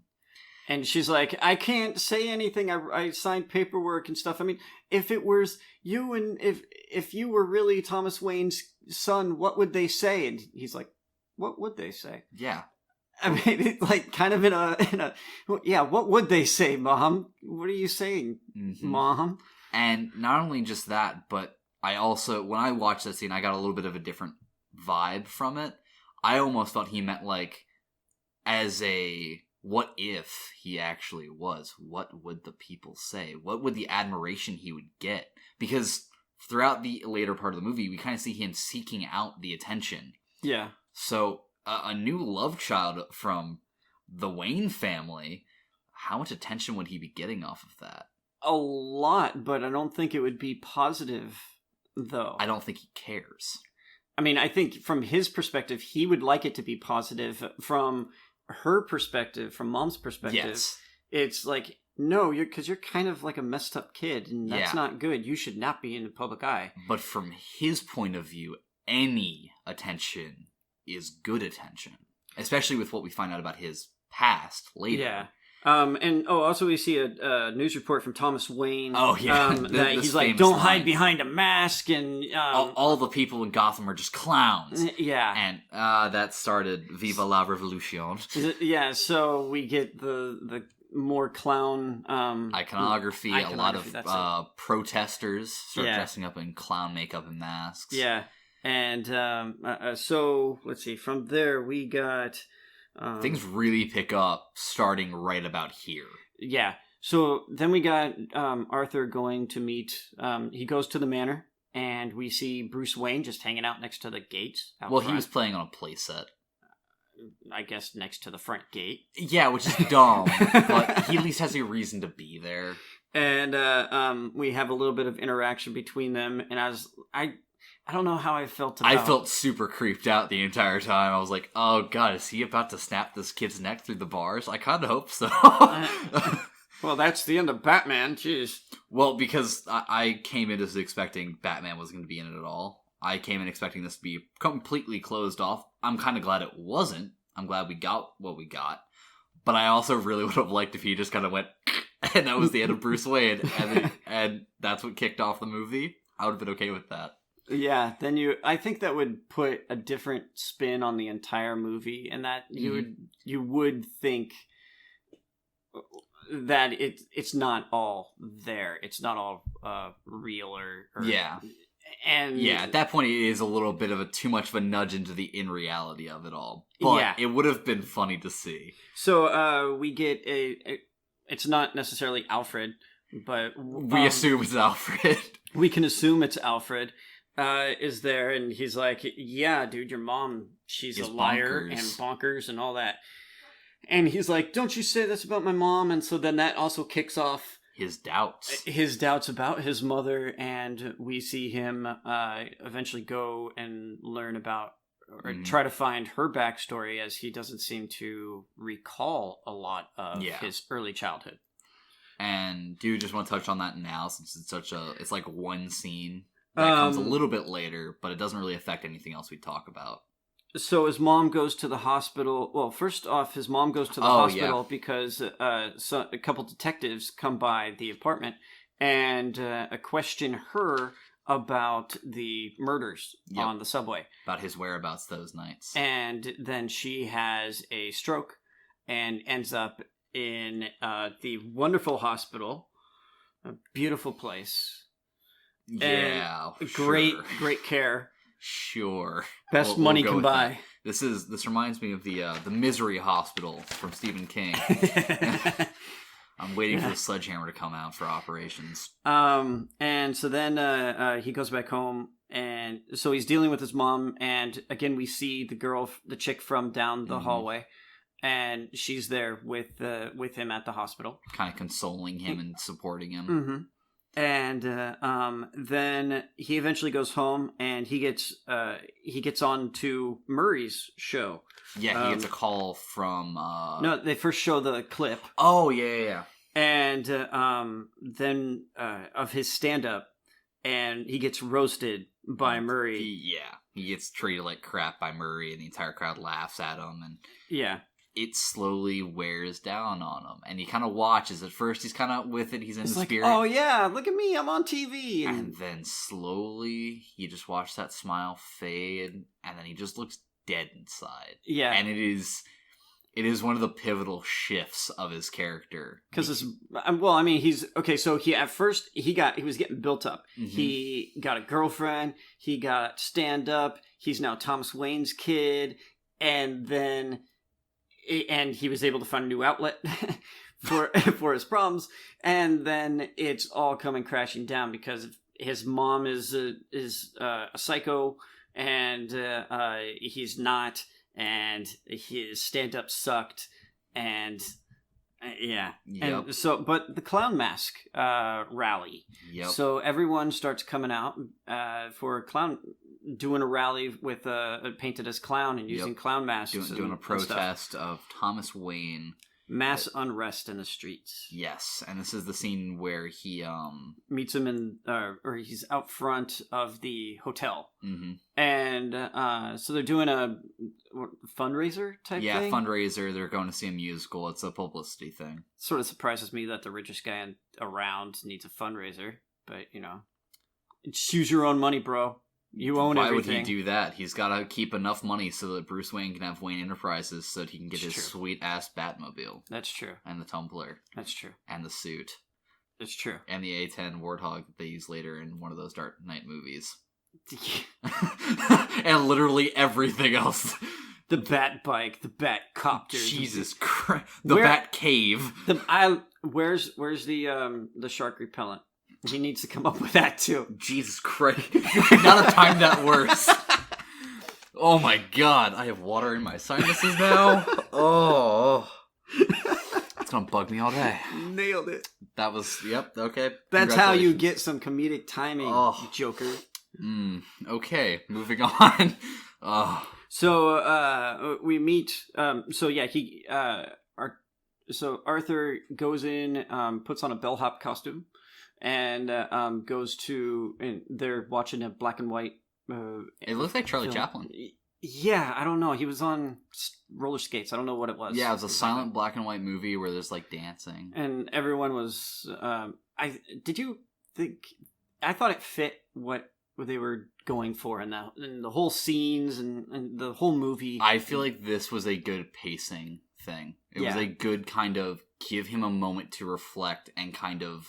And she's like, I can't say anything. I signed paperwork and stuff. I mean, if it was you and if you were really Thomas Wayne's son, what would they say? And he's like, what would they say? Yeah. I mean, it's like kind of in a yeah, what would they say, Mom? What are you saying, Mom? And not only just that, but I also, when I watched that scene, I got a little bit of a different vibe from it. I almost thought he meant, like, as a, what if he actually was? What would the people say? What would the admiration he would get? Because throughout the later part of the movie, we kind of see him seeking out the attention. Yeah. So, a new love child from the Wayne family, how much attention would he be getting off of that? A lot, but I don't think it would be positive, though. I don't think he cares. I mean, I think from his perspective, he would like it to be positive. From her perspective, from Mom's perspective, it's like, no, because you're kind of like a messed up kid, and that's not good. You should not be in the public eye. But from his point of view, any attention is good attention, especially with what we find out about his past later. Yeah. And also we see a news report from Thomas Wayne. Oh yeah, that he's like, don't hide behind a mask, and all the people in Gotham are just clowns. Yeah, and that started Viva la Revolution. Yeah, so we get the more clown iconography. A lot of protesters start dressing up in clown makeup and masks. Yeah, and so let's see. From there, we got. Things really pick up starting right about here. Yeah. So then we got Arthur going to meet... he goes to the manor, and we see Bruce Wayne just hanging out next to the gates. Well, he was playing on a playset. I guess next to the front gate. Yeah, which is dumb, but he at least has a reason to be there. And we have a little bit of interaction between them, and I don't know how I felt about... I felt super creeped out the entire time. I was like, oh god, is he about to snap this kid's neck through the bars? I kind of hope so. Well, that's the end of Batman, jeez. Well, because I came in expecting Batman wasn't going to be in it at all. I came in expecting this to be completely closed off. I'm kind of glad it wasn't. I'm glad we got what we got. But I also really would have liked if he just kind of went, and that was the end of Bruce Wayne, and that's what kicked off the movie. I would have been okay with that. Yeah, then I think that would put a different spin on the entire movie, and that you would think that it's not all there. It's not all real or yeah. And yeah, at that point it is a little bit of too much of a nudge into the in reality of it all. But it would have been funny to see. So we get it's not necessarily Alfred, but we assume it's Alfred. We can assume it's Alfred. Is there, and he's like, yeah, dude, your mom, she's a liar and bonkers and all that. And he's like, don't you say that's about my mom? And so then that also kicks off his doubts about his mother, and we see him eventually go and learn about or try to find her backstory, as he doesn't seem to recall a lot of his early childhood. And do you just want to touch on that now, since it's like one scene that comes a little bit later, but it doesn't really affect anything else we talk about. So his mom goes to the hospital. Well, first off, his mom goes to the hospital because a couple detectives come by the apartment and question her about the murders on the subway. About his whereabouts those nights. And then she has a stroke and ends up in the wonderful hospital. A beautiful place. Yeah, great care. Sure, best money can buy. This reminds me of the Misery Hospital from Stephen King. I'm waiting for the sledgehammer to come out for operations. And so then he goes back home, and so he's dealing with his mom, and again we see the chick from down the hallway, and she's there with him at the hospital, kind of consoling him and supporting him. Mm-hmm. And then he eventually goes home, and he gets on to Murray's show. Yeah, he gets a call from... No, they first show the clip. Oh, yeah. And then of his stand-up, and he gets roasted by Murray. He gets treated like crap by Murray, and the entire crowd laughs at him, and it slowly wears down on him. And he kind of watches. At first, he's kind of with it. He's in the spirit. Oh, yeah, look at me, I'm on TV. And then slowly, you just watch that smile fade, and then he just looks dead inside. Yeah. And it is one of the pivotal shifts of his character. Because he's okay. So at first he was getting built up. Mm-hmm. He got a girlfriend. He got stand up. He's now Thomas Wayne's kid, and he was able to find a new outlet for his problems. And then it's all coming crashing down because his mom is a psycho, and he's not. And his stand-up sucked, and Yep. And so, but the clown mask rally. Yep. So everyone starts coming out for a clown, doing a rally with painted as clown and using clown masks. Doing a protest of Thomas Wayne. Mass unrest in the streets. Yes, and this is the scene where he meets him or he's out front of the hotel, and so they're doing a fundraiser type thing. Yeah, fundraiser. They're going to see a musical. It's a publicity thing. Sort of surprises me that the richest guy around needs a fundraiser, but choose your own money, bro. You own everything. Why would he do that? He's got to keep enough money so that Bruce Wayne can have Wayne Enterprises so that he can get his sweet-ass Batmobile. That's true. And the tumbler. That's true. And the suit. That's true. And the A-10 Warthog that they use later in one of those Dark Knight movies. And literally everything else. The Bat Bike, the Bat Copter. Jesus Christ. The Bat Cave. Where's the shark repellent? He needs to come up with that too. Jesus Christ. You could not have timed that worse. Oh my god. I have water in my sinuses now. Oh. It's gonna bug me all day. Nailed it. That was, yep, okay. That's how you get some comedic timing, Joker. Okay, moving on. So, we meet, Arthur goes in, puts on a bellhop costume, and goes to, and they're watching a black and white it looks like Charlie film. Chaplin. Yeah, I don't know. He was on roller skates. I don't don't know what it was. Yeah, it was a silent black and white movie where there's like dancing. And everyone was I thought it fit what they were going for in the whole scenes and the whole movie. I feel like this was a good pacing thing. It was a good kind of give him a moment to reflect and kind of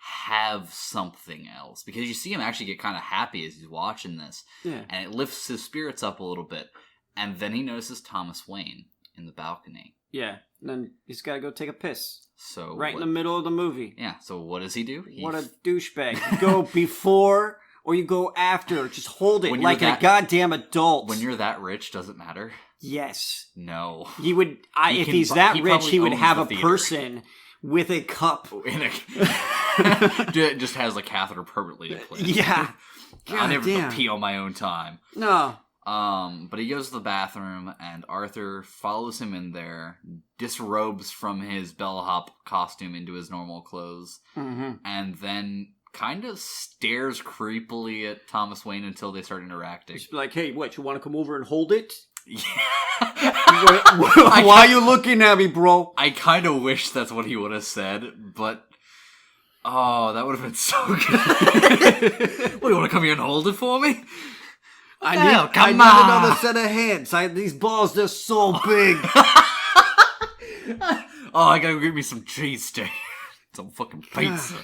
have something else, because you see him actually get kind of happy as he's watching this, and it lifts his spirits up a little bit, and then he notices Thomas Wayne in the balcony. Yeah, and then he's got to go take a piss. So in the middle of the movie. Yeah, so what does he do? What a douchebag. You go before or you go after. Just hold it like a goddamn adult. When you're that rich, does it matter? Yes. No. He would. If he's that rich, he would have a person with a cup. It just has a catheter permanently in place. Yeah. I never pee on my own time. No. But he goes to the bathroom, and Arthur follows him in there, disrobes from his bellhop costume into his normal clothes, and then kind of stares creepily at Thomas Wayne until they start interacting. He's like, hey, what, you want to come over and hold it? Yeah. Why are you looking at me, bro? I kind of wish that's what he would have said, but... Oh, that would have been so good. What, you want to come here and hold it for me? I need another set of hands. These balls, they're so big. I gotta get me some cheesesteak. Some fucking pizza.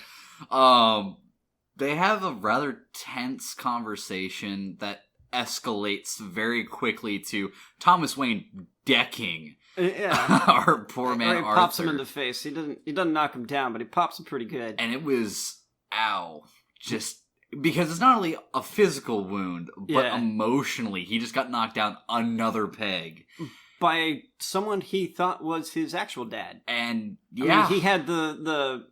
They have a rather tense conversation that escalates very quickly to Thomas Wayne decking Yeah. Our poor man Or he Arthur. pops him in the face. He doesn't knock him down, but he pops him pretty good. And it was, ow. Just, because it's not only a physical wound, but emotionally, he just got knocked down another peg. By someone he thought was his actual dad. And, I mean, he had the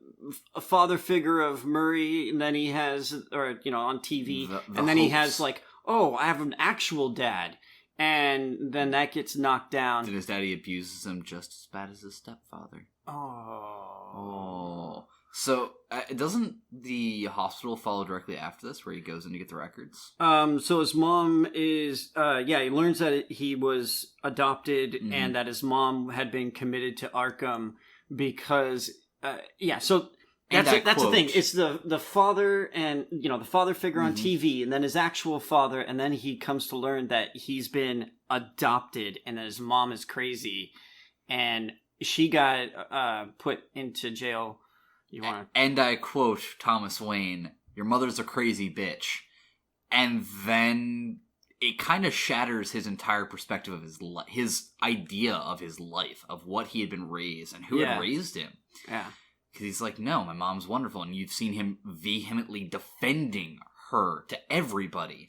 father figure of Murray, and then he has, or, on TV, and then he has, like, oh, I have an actual dad. And then that gets knocked down. And his daddy abuses him just as bad as his stepfather. Oh. So, doesn't the hospital follow directly after this, where he goes in to get the records? So his mom is, he learns that he was adopted and that his mom had been committed to Arkham because, so that's the thing. It's the father and, the father figure on TV and then his actual father, and then he comes to learn that he's been adopted and that his mom is crazy and she got put into jail. And I quote Thomas Wayne, "Your mother's a crazy bitch." And then it kind of shatters his entire perspective of his idea of his life, of what he had been raised and who had raised him. Yeah. Because he's like, no, my mom's wonderful. And you've seen him vehemently defending her to everybody.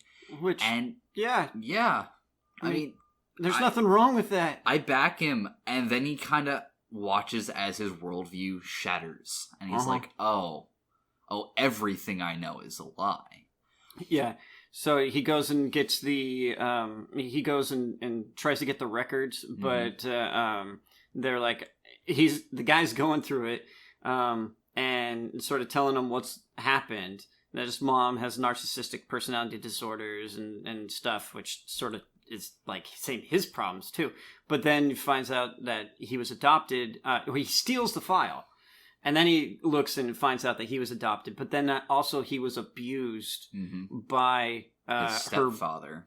Yeah. I mean, there's nothing wrong with that. I back him, and then he kind of watches as his worldview shatters. And he's like, oh, everything I know is a lie. Yeah. So he goes and gets he goes and tries to get the records, but they're like, the guy's going through it and sort of telling him what's happened. That his mom has narcissistic personality disorders and stuff, which sort of is like saying his problems too. But then he finds out that he was adopted. He steals the file. And then he looks and finds out that he was adopted. But then also he was abused by his stepfather.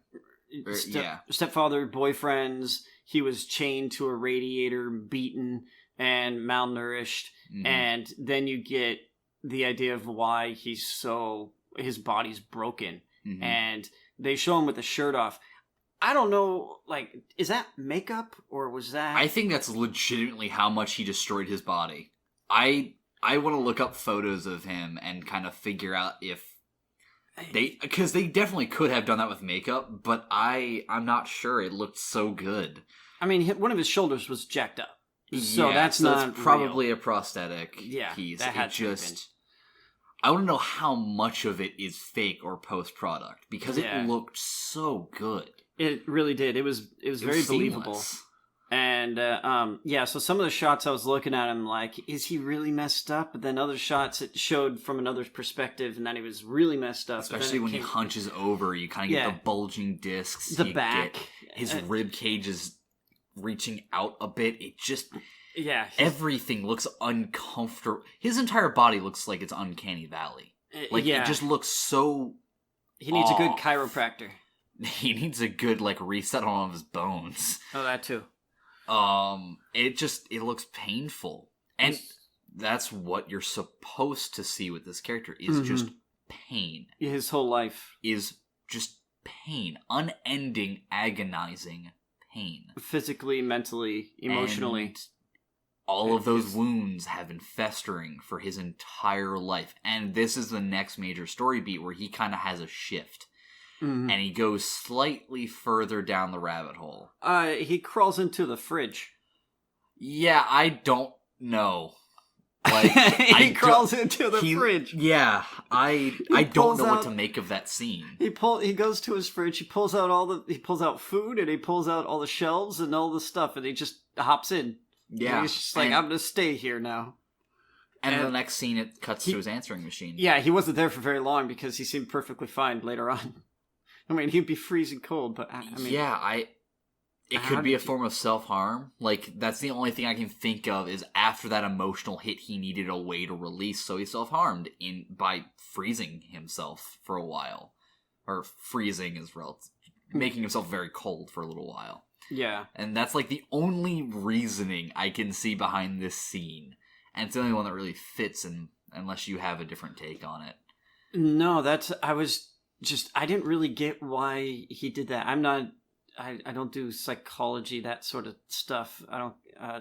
Stepfather, boyfriends. He was chained to a radiator, beaten, and malnourished. And then you get the idea of why his body's broken. And they show him with the shirt off. I don't know, like, is that makeup or was that... I think that's legitimately how much he destroyed his body. I want to look up photos of him and kind of figure out if because they definitely could have done that with makeup, but I'm not sure. It looked so good. I mean, one of his shoulders was jacked up, so that's not probably real. a prosthetic piece. That had to been. I want to know how much of it is fake or post product because it looked so good. It really did. It was very believable. And, so some of the shots I was looking at him like, is he really messed up? But then other shots, it showed from another perspective and that he was really messed up. Especially when he hunches over, you kind of get the bulging discs. The back. His rib cage is reaching out a bit. It just... Yeah. Everything looks uncomfortable. His entire body looks like it's Uncanny Valley. It just looks so... He needs a good chiropractor. He needs a good, reset on all of his bones. Oh, that too. It looks painful. And that's what you're supposed to see with this character, is just pain. His whole life. Is just pain. Unending, agonizing pain. Physically, mentally, emotionally. And all of those wounds have been festering for his entire life. And this is the next major story beat where he kind of has a shift. And he goes slightly further down the rabbit hole. He crawls into the fridge. Yeah, I don't know. He crawls into the fridge. Yeah, I don't know what to make of that scene. He goes to his fridge. He pulls out food and he pulls out all the shelves and all the stuff, and he just hops in. Yeah, and he's just like, I'm gonna stay here now. And the next scene, it cuts to his answering machine. Yeah, he wasn't there for very long because he seemed perfectly fine later on. I mean, he'd be freezing cold, but I mean... Yeah, it could be a form of self-harm. That's the only thing I can think of is after that emotional hit, he needed a way to release, so he self-harmed by freezing himself for a while. Or freezing as well. Making himself very cold for a little while. Yeah. And that's, the only reasoning I can see behind this scene. And it's the only one that really fits, unless you have a different take on it. No, I didn't really get why he did that. I'm not I don't do psychology, that sort of stuff. I don't.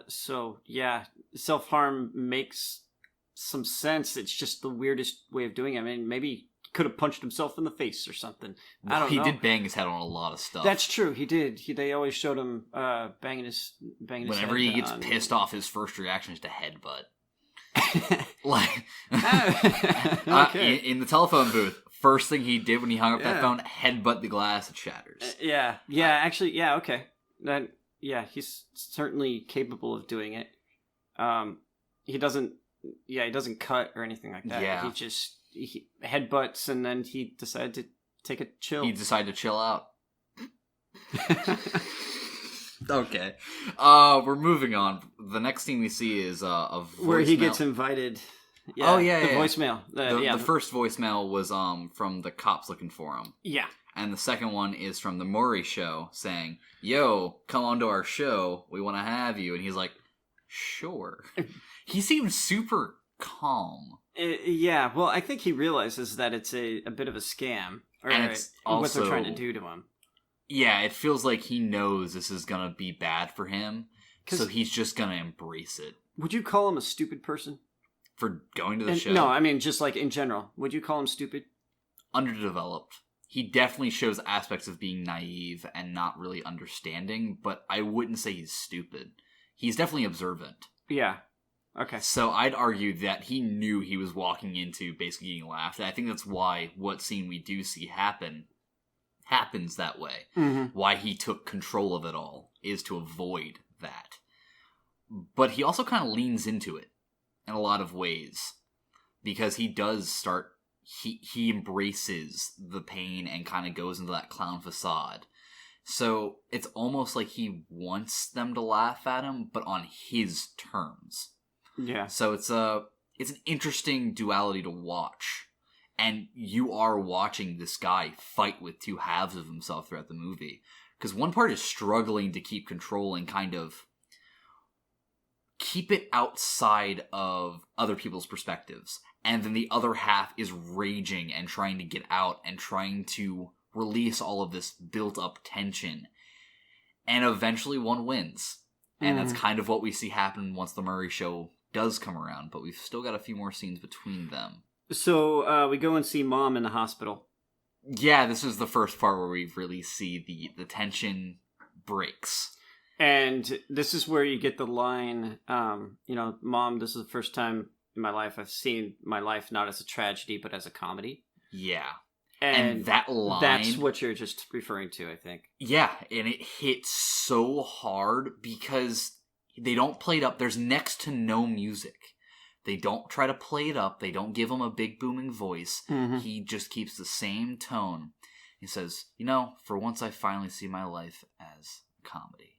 So yeah, self-harm makes some sense. It's just the weirdest way of doing it. I mean, maybe he could have punched himself in the face or something. I don't know. He did bang his head on a lot of stuff. That's true. He did. They always showed him banging his Whenever head he gets on. pissed off, his first reaction is to headbutt. Like, Okay. in the telephone booth, first thing he did when he hung up that phone, headbutt the glass, it shatters. Actually, okay. He's certainly capable of doing it. He doesn't cut or anything like that. Yeah. He headbutts, and then he decided to take a chill. He decided to chill out. Okay. We're moving on. The next thing we see is a voicemail. Where he gets invited. Yeah, the voicemail. The first voicemail was from the cops looking for him. Yeah. And the second one is from the Maury show saying, "Yo, come on to our show. We want to have you." And he's like, "Sure." He seems super calm. Well, I think he realizes that it's a bit of a scam. Or And it's what also, they're trying to do to him. Yeah, it feels like he knows this is going to be bad for him. So he's just going to embrace it. Would you call him a stupid person? For going to the show? No, I mean, just like in general. Would you call him stupid? Underdeveloped. He definitely shows aspects of being naive and not really understanding, but I wouldn't say he's stupid. He's definitely observant. Yeah. Okay. So I'd argue that he knew he was walking into basically getting laughed at. I think that's why what scene we do see happens that way. Mm-hmm. Why he took control of it all is to avoid that. But he also kind of leans into it in a lot of ways. Because he does start... He embraces the pain and kind of goes into that clown facade. So it's almost like he wants them to laugh at him, but on his terms. Yeah. So it's an interesting duality to watch. And you are watching this guy fight with two halves of himself throughout the movie. Because one part is struggling to keep control and kind of keep it outside of other people's perspectives. And then the other half is raging and trying to get out and trying to release all of this built-up tension. And eventually one wins. And that's kind of what we see happen once the Maury show does come around. But we've still got a few more scenes between them. So we go and see Mom in the hospital. Yeah, this is the first part where we really see the tension breaks. And this is where you get the line, Mom, this is the first time in my life I've seen my life not as a tragedy, but as a comedy. Yeah. And that line... That's what you're just referring to, I think. Yeah, and it hits so hard because they don't play it up. There's next to no music. They don't try to play it up. They don't give him a big booming voice. Mm-hmm. He just keeps the same tone. He says, for once I finally see my life as a comedy.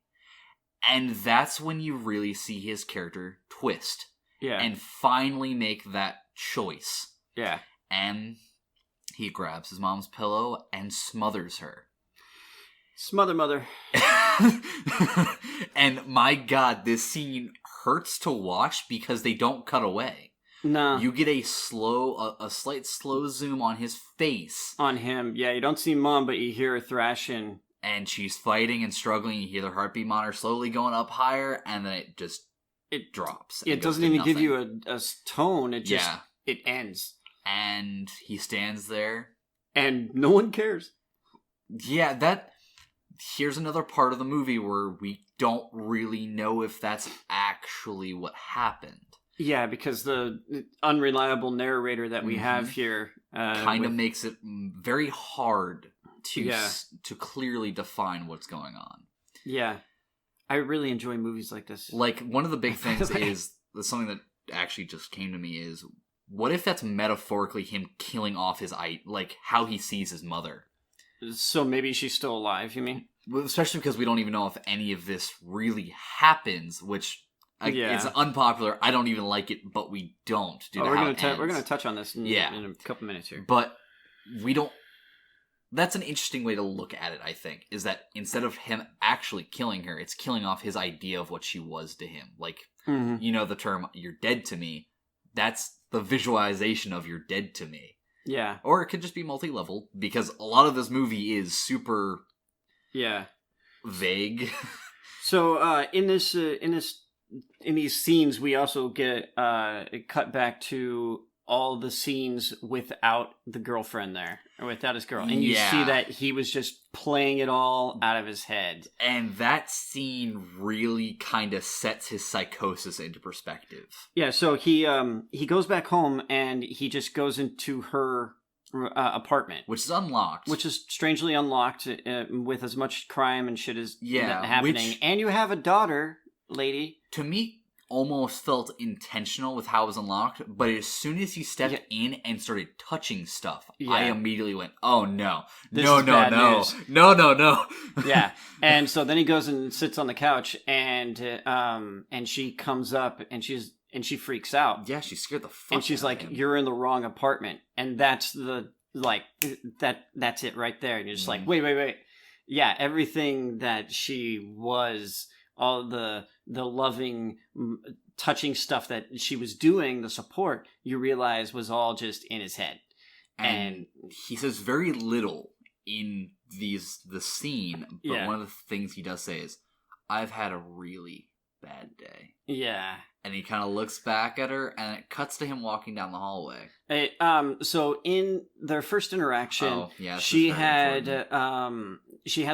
And that's when you really see his character twist. Yeah. And finally make that choice. Yeah. And he grabs his mom's pillow and smothers her. Smother mother. And my God, this scene hurts to watch because they don't cut away. No. You get a slight slow zoom on his face. On him. Yeah, you don't see Mom, but you hear her thrashing. And she's fighting and struggling. You hear the heartbeat monitor slowly going up higher, and then it drops. It doesn't even give you a tone. It just, it ends. And he stands there. And no one cares. Yeah, here's another part of the movie where we don't really know if that's actually what happened. Yeah, because the unreliable narrator that we have here... kind of makes it very hard to clearly define what's going on. Yeah. I really enjoy movies like this. Like, one of the big things is something that actually just came to me is, what if that's metaphorically him killing off his how he sees his mother? So maybe she's still alive, you mean? Well, especially because we don't even know if any of this really happens, which it's unpopular. I don't even like it, but we don't. We're going to touch on this in a couple minutes here. But we don't... That's an interesting way to look at it, I think, is that instead of him actually killing her, it's killing off his idea of what she was to him. Like, the term, you're dead to me, that's the visualization of you're dead to me. Yeah. Or it could just be multi-level, because a lot of this movie is super... Yeah. vague. So in these scenes, we also get cut back to all the scenes without the girlfriend there, or without his girl, and you see that he was just playing it all out of his head. And that scene really kind of sets his psychosis into perspective. Yeah, so he goes back home and he just goes into her apartment, which is unlocked, which is strangely unlocked with as much crime and shit as happening. And you have a daughter, lady. To me, almost felt intentional with how it was unlocked, but as soon as he stepped in and started touching stuff, I immediately went, "Oh no, no." Yeah, and so then he goes and sits on the couch, and she comes up, and she freaks out. Yeah, she scared the fuck and she's out like, of him. "You're in the wrong apartment," and that's that's it right there. And you're just like, wait. Yeah, everything that she was, all the loving, touching stuff that she was doing, the support, you realize was all just in his head. And he says very little in the scene, but one of the things he does say is, "I've had a really bad day." Yeah. And he kind of looks back at her, and it cuts to him walking down the hallway. So in their first interaction, she has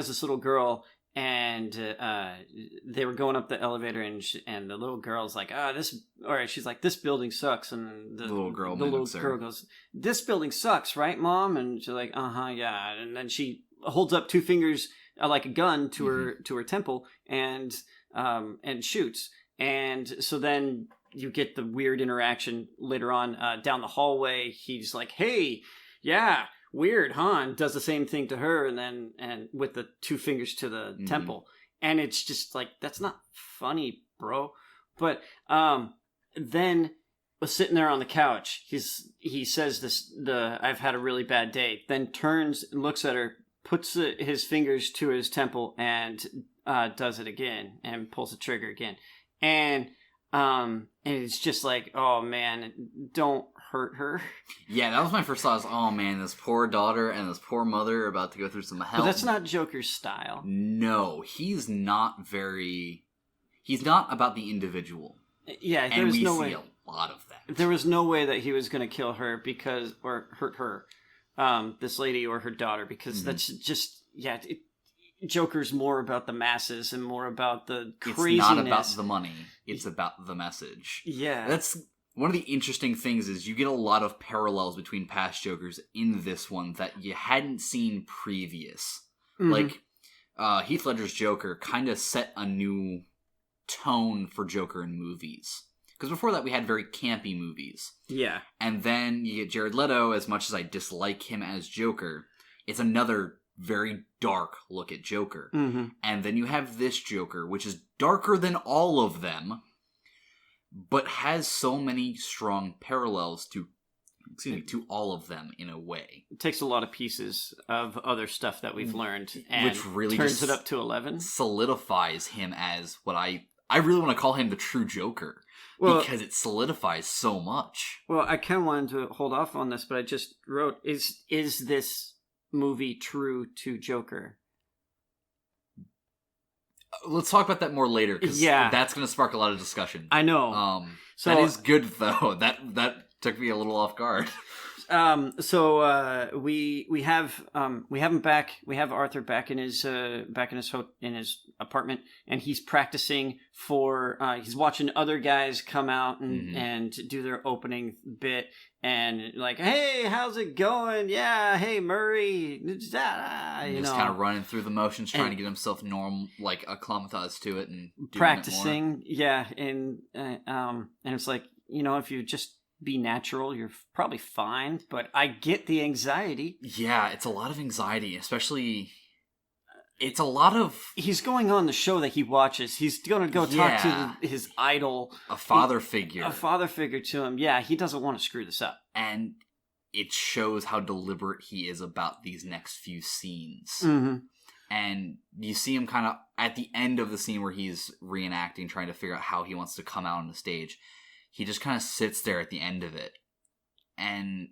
this little girl, and they were going up the elevator, and the little girl's like, she's like, "This building sucks," and the little girl goes, "This building sucks, right, Mom?" And she's like, yeah. And then she holds up two fingers like a gun to her temple, and shoots. And so then you get the weird interaction later on down the hallway. He's like, "Hey, yeah, weird, huh?" And does the same thing to her, and with the two fingers to the temple. And it's just like, that's not funny, bro. But then sitting there on the couch, he says I've had a really bad day. Then turns and looks at her, puts his fingers to his temple, and does it again, and pulls the trigger again. And it's just like, oh man, don't hurt her. Yeah, that was my first thought. Was, oh man, this poor daughter and this poor mother are about to go through some hell. But that's not Joker's style. No, he's not about the individual. Yeah, there's no way. And we see a lot of that. There was no way that he was going to kill her or hurt her, this lady or her daughter, because that's just, Joker's more about the masses and more about the craziness. It's not about the money. It's about the message. Yeah. That's one of the interesting things is you get a lot of parallels between past Jokers in this one that you hadn't seen previous. Like, Heath Ledger's Joker kind of set a new tone for Joker in movies. Because before that we had very campy movies. Yeah. And then you get Jared Leto, as much as I dislike him as Joker, it's another very dark look at Joker. And then you have this Joker, which is darker than all of them, but has so many strong parallels to all of them in a way. It takes a lot of pieces of other stuff that we've learned and which really turns it up to 11. Solidifies him as what I really want to call him the true Joker. Because it solidifies so much. Well, I kind of wanted to hold off on this, but I just wrote, is this movie true to Joker? Let's talk about that more later, because that's going to spark a lot of discussion. I know. So that is good, though. That took me a little off guard. So we have him back. We have Arthur back in his apartment, and he's practicing for. He's watching other guys come out and do their opening bit, and like, "Hey, how's it going? Yeah, hey Murray." Just kind of running through the motions, trying to get himself acclimatized to it, and practicing. Yeah, and it's like, if you just be natural, you're probably fine, but I get the anxiety. Yeah, it's a lot of anxiety, especially it's a lot of... He's going on the show that he watches. He's going to go talk to his idol. A father figure. A father figure to him. Yeah, he doesn't want to screw this up. And it shows how deliberate he is about these next few scenes. And you see him kind of at the end of the scene where he's reenacting, trying to figure out how he wants to come out on the stage. He just kind of sits there at the end of it. And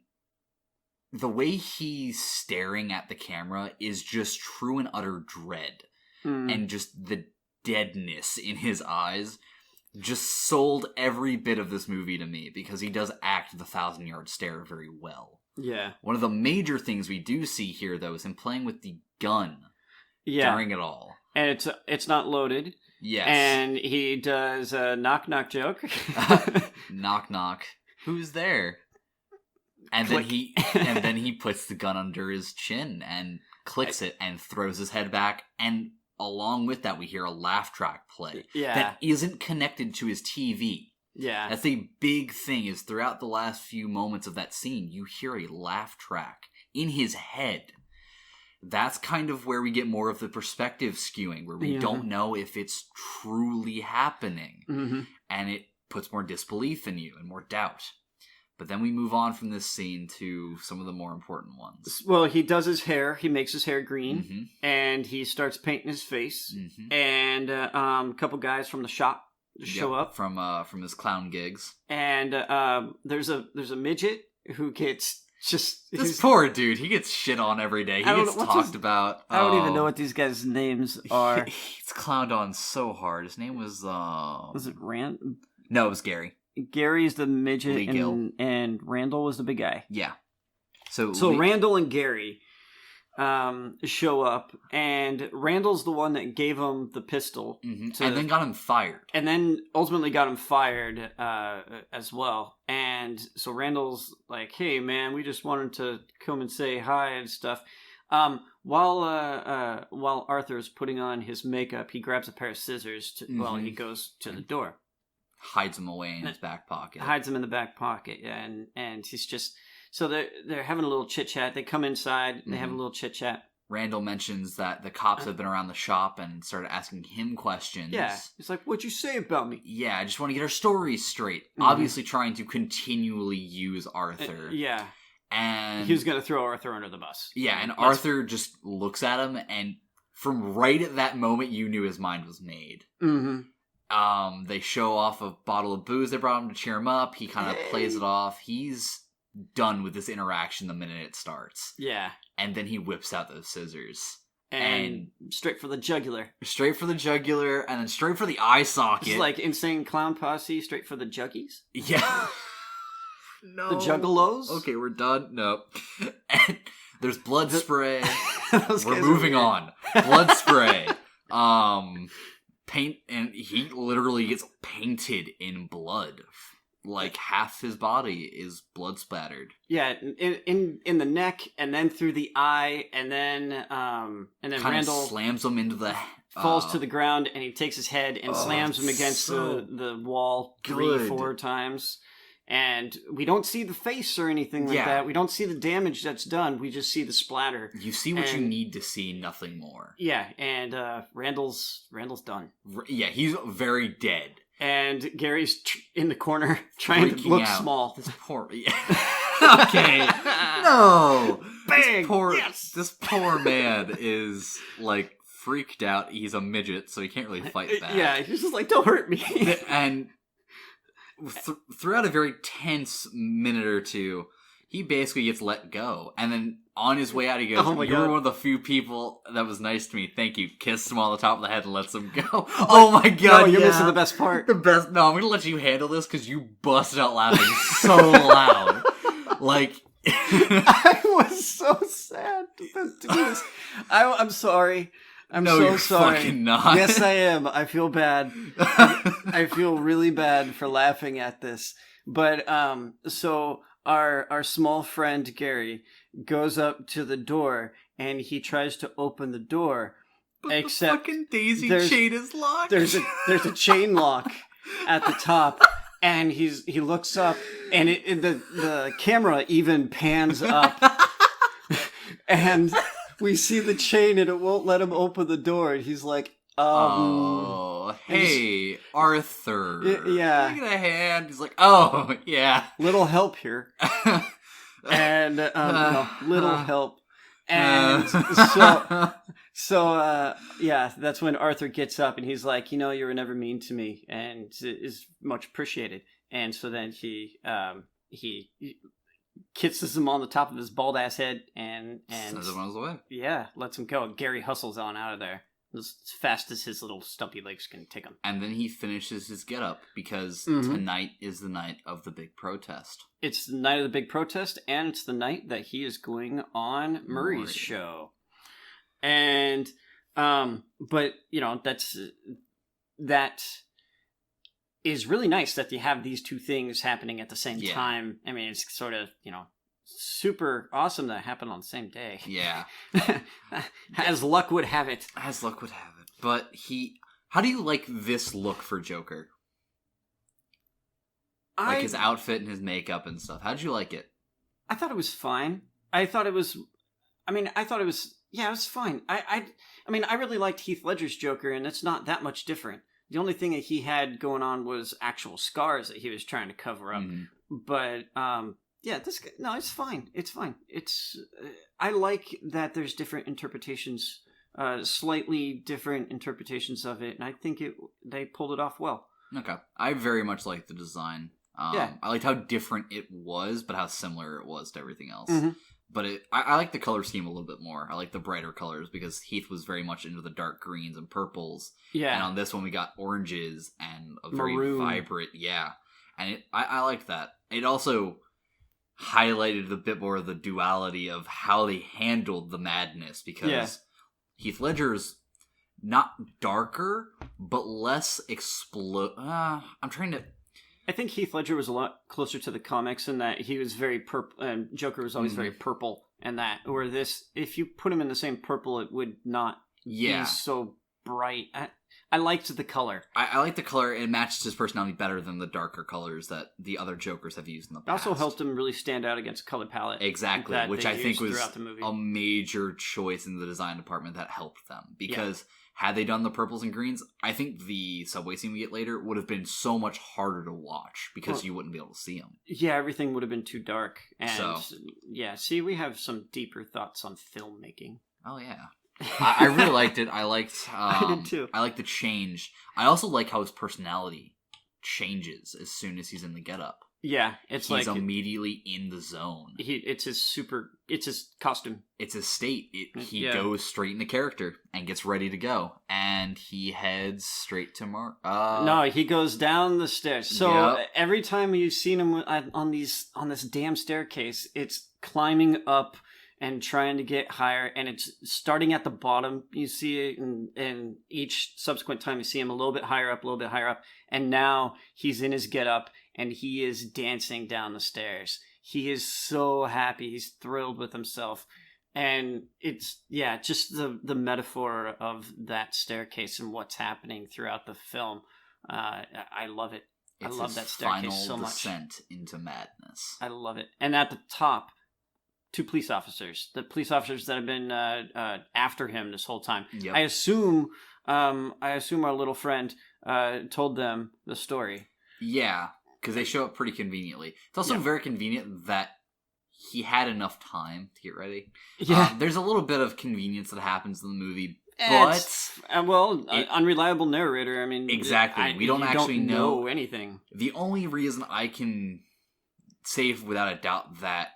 the way he's staring at the camera is just true and utter dread. and just the deadness in his eyes just sold every bit of this movie to me, because he does act the 1,000-yard stare very well. Yeah. One of the major things we do see here, though, is him playing with the gun during it all. And it's not loaded. Yes. And he does a knock-knock joke. Knock, knock. Who's there? And Click. then he puts the gun under his chin and clicks it and throws his head back, and along with that we hear a laugh track play that isn't connected to his TV. Yeah. That's a big thing, is throughout the last few moments of that scene, you hear a laugh track in his head. That's kind of where we get more of the perspective skewing, where we don't know if it's truly happening. Mm-hmm. And it puts more disbelief in you and more doubt. But then we move on from this scene to some of the more important ones. Well, he does his hair. He makes his hair green. Mm-hmm. And he starts painting his face. Mm-hmm. And a couple guys from the shop show up. From his clown gigs. And there's a midget who gets just... This poor dude, he gets shit on every day. He gets talked about. I don't even know what these guys' names are. He's clowned on so hard. His name was... Was it Rand? No, it was Gary. Gary's the midget, Lee and Randall was the big guy. Yeah. So Randall and Gary show up, and Randall's the one that gave him the pistol. Mm-hmm. And then got him fired. And then ultimately got him fired as well. And so Randall's like, hey, man, we just wanted to come and say hi and stuff. While Arthur's putting on his makeup, he grabs a pair of scissors he goes to the door. Hides them away in his back pocket. Hides them in the back pocket, and he's just... So they're having a little chit-chat. They come inside, they have a little chit-chat. Randall mentions that the cops have been around the shop and started asking him questions. Yeah, he's like, what'd you say about me? Yeah, I just want to get our stories straight. Mm-hmm. Obviously trying to continually use Arthur. Yeah. And he was going to throw Arthur under the bus. Yeah, and Arthur just looks at him, and from right at that moment, you knew his mind was made. Mm-hmm. They show off a bottle of booze they brought him to cheer him up. He kind of plays it off. He's done with this interaction the minute it starts. Yeah. And then he whips out those scissors. And straight for the jugular. Straight for the jugular, and then straight for the eye socket. It's like Insane Clown Posse, straight for the juggies. Yeah. No. The juggalos? Okay, we're done. No. And there's blood spray. We're moving on. Blood spray. Paint, and he literally gets painted in blood. Like half his body is blood splattered. Yeah, in the neck, and then through the eye, and then Randall slams him into the falls to the ground, and he takes his head and slams him against the wall 3-4 times. And we don't see the face or anything like that. We don't see the damage that's done. We just see the splatter. You see what you need to see, nothing more. Yeah, and Randall's done. Yeah, he's very dead. And Gary's in the corner trying to look small. This poor... Okay. No! Bang! This poor man is, like, freaked out. He's a midget, so he can't really fight back. Yeah, he's just like, don't hurt me. And... throughout a very tense minute or two, he basically gets let go. And then on his way out, he goes, "You're one of the few people that was nice to me. Thank you." Kisses him on the top of the head and lets him go. Oh my god, no, you're missing the best part. No, I'm going to let you handle this because you busted out laughing so loud. Like... I was so sad to do this. I'm sorry. I'm so sorry. Fucking not. Yes, I am. I feel bad. I feel really bad for laughing at this. But so our small friend Gary goes up to the door and he tries to open the door. But except the fucking daisy chain is locked. There's a chain lock at the top. And he looks up, and the camera even pans up, and we see the chain, and it won't let him open the door. And he's like, "Oh, hey, Arthur, yeah, give me a hand." He's like, "Oh, yeah, little help here," and little help, and So, that's when Arthur gets up and he's like, you were never mean to me and is much appreciated. And so then he kisses him on the top of his bald ass head and sends him on his way. Yeah, lets him go. Gary hustles on out of there. as fast as his little stumpy legs can take him. And then he finishes his getup because tonight is the night of the big protest. It's the night of the big protest, and it's the night that he is going on Murray's show. And, but, you know, that is really nice that you have these two things happening at the same time. I mean, it's sort of, you know, super awesome that it happened on the same day. Yeah. As luck would have it. As luck would have it. But how do you like this look for Joker? Like his outfit and his makeup and stuff. How did you like it? I thought it was fine. It was fine. I mean, I really liked Heath Ledger's Joker, and it's not that much different. The only thing that he had going on was actual scars that he was trying to cover up. But, yeah, it's fine. It's fine. I like that there's different interpretations, slightly different interpretations of it, and I think they pulled it off well. Okay. I very much liked the design. I liked how different it was, but how similar it was to everything else. But I like the color scheme a little bit more. I like the brighter colors because Heath was very much into the dark greens and purples. Yeah. And on this one we got oranges and a very vibrant, And I liked that. It also highlighted a bit more of the duality of how they handled the madness because Heath Ledger's not darker, but less I think Heath Ledger was a lot closer to the comics in that he was very purple, and Joker was always very purple, and that, or this, if you put him in the same purple, it would not be so bright. I liked the color. I like the color. It matched his personality better than the darker colors that the other Jokers have used in the past. It also helped him really stand out against the color palette. Exactly, which I think was a major choice in the design department that helped them. Because had they done the purples and greens, I think the subway scene we get later would have been so much harder to watch because you wouldn't be able to see them. Yeah, everything would have been too dark. And see, we have some deeper thoughts on filmmaking. Oh, yeah. I really liked it. I liked I did too. I liked the change. I also like how his personality changes as soon as he's in the getup. Yeah, he's immediately in the zone. It's his costume. It's his state. He goes straight into character and gets ready to go. And he heads straight to No, he goes down the stairs. So every time you've seen him on this damn staircase, it's climbing up and trying to get higher, and it's starting at the bottom. You see it, and each subsequent time you see him a little bit higher up, and now he's in his getup, and he is dancing down the stairs. He is so happy. He's thrilled with himself, and it's just the metaphor of that staircase and what's happening throughout the film. I love it. I love that staircase so much. Descent into madness. I love it, and at the top, two police officers. The police officers that have been after him this whole time. Yep. I assume our little friend told them the story. Yeah, because they show up pretty conveniently. It's also very convenient that he had enough time to get ready. Yeah, there's a little bit of convenience that happens in the movie, but unreliable narrator. I mean, exactly. We don't actually know anything. The only reason I can say without a doubt that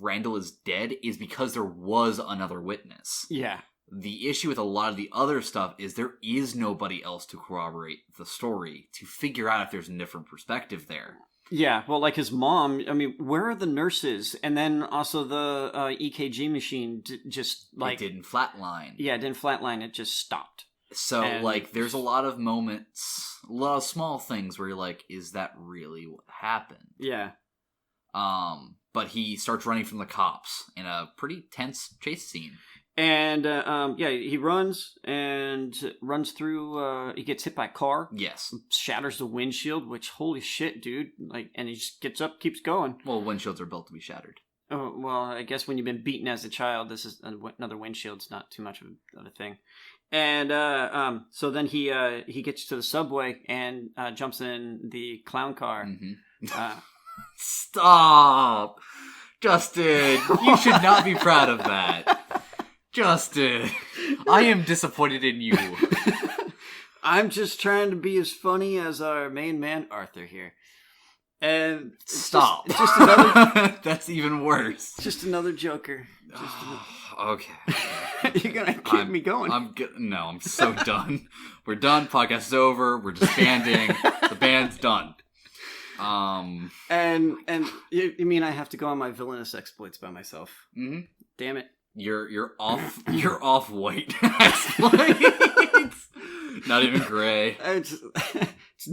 Randall is dead is because there was another witness. Yeah. The issue with a lot of the other stuff is there is nobody else to corroborate the story to figure out if there's a different perspective there. Yeah, well, like his mom, I mean, where are the nurses? And then also the EKG machine just like... It didn't flatline. Yeah, it didn't flatline, it just stopped. So, there's a lot of moments, a lot of small things where you're like, is that really what happened? Yeah. But he starts running from the cops in a pretty tense chase scene. And, he runs through, he gets hit by a car. Yes. Shatters the windshield, which, holy shit, dude. And he just gets up, keeps going. Well, windshields are built to be shattered. Oh, well, I guess when you've been beaten as a child, this is another windshield's not too much of a thing. And, so then he gets to the subway and, jumps in the clown car. Mm-hmm. Stop! Justin, you should not be proud of that. Justin, I am disappointed in you. I'm just trying to be as funny as our main man, Arthur, here. And Stop. Just another. That's even worse. Just another Joker. Okay. You're gonna keep me going. No, I'm so done. We're done. Podcast is over. We're disbanding. The band's done. And you mean I have to go on my villainous exploits by myself? Mm-hmm. Damn it. You're off. You're off white exploits. Not even gray. It's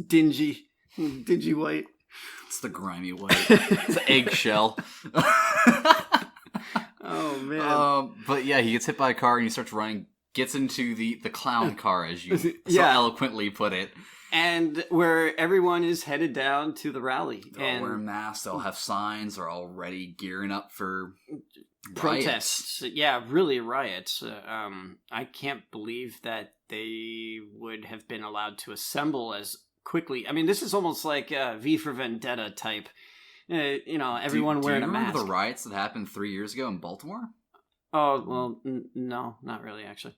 dingy white. It's the grimy white. It's the eggshell. Oh man. But yeah, he gets hit by a car and he starts running. Gets into the clown car, as you so eloquently put it. And where everyone is headed down to the rally. They'll all wear masks, they'll have signs, they're already gearing up for protests. Riots. Yeah, really riots. I can't believe that they would have been allowed to assemble as quickly. I mean, this is almost like V for Vendetta type. Everyone wearing a mask. Do you remember the riots that happened 3 years ago in Baltimore? Oh, well, no, not really, actually.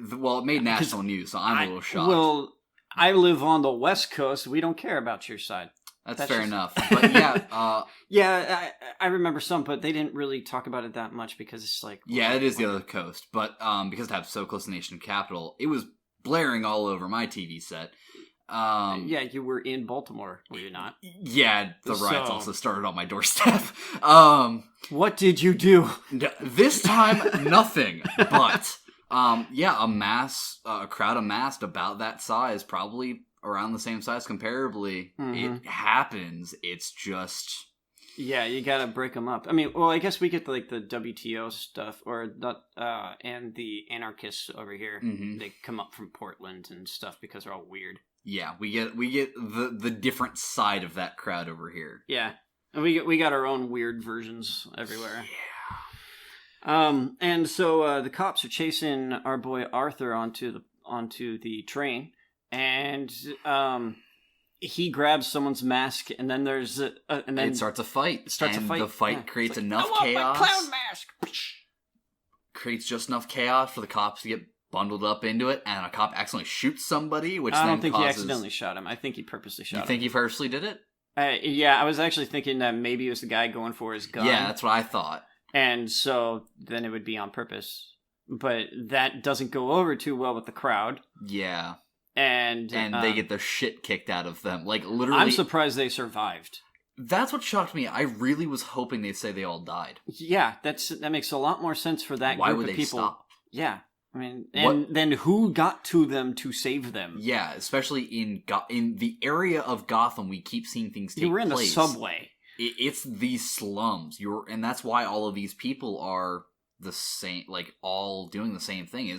Well, it made national news, so I'm a little shocked. Well, I live on the West Coast. We don't care about your side. That's fair enough. But yeah. I remember some, but they didn't really talk about it that much because it's like... Yeah, it is the other coast. But because it happens so close to the nation capital, it was blaring all over my TV set. Yeah, you were in Baltimore, were you not? Yeah, the riots also started on my doorstep. What did you do? This time, nothing. But, a crowd amassed about that size, probably around the same size comparably. Mm-hmm. It happens. It's just... Yeah, you gotta break them up. I mean, well, I guess we get the WTO stuff, and the anarchists over here. Mm-hmm. They come up from Portland and stuff because they're all weird. Yeah, we get the different side of that crowd over here. Yeah, and we got our own weird versions everywhere. Yeah. And so the cops are chasing our boy Arthur onto the train, and he grabs someone's mask, and then it starts a fight. The fight creates enough chaos. My clown mask. Creates just enough chaos for the cops to get bundled up into it, and a cop accidentally shoots somebody, which I don't think he accidentally shot him. I think he purposely shot him. You think he purposely did it? Yeah, I was actually thinking that maybe it was the guy going for his gun. Yeah, that's what I thought. And so then it would be on purpose. But that doesn't go over too well with the crowd. Yeah. And they get their shit kicked out of them. Like, literally... I'm surprised they survived. That's what shocked me. I really was hoping they'd say they all died. Yeah, that makes a lot more sense for that Why group would of they people. Stop? Yeah. I mean, and then who got to them to save them? Yeah, especially in the area of Gotham, we keep seeing things take place. You were in the subway. It's these slums. And that's why all of these people are the same, like, all doing the same thing.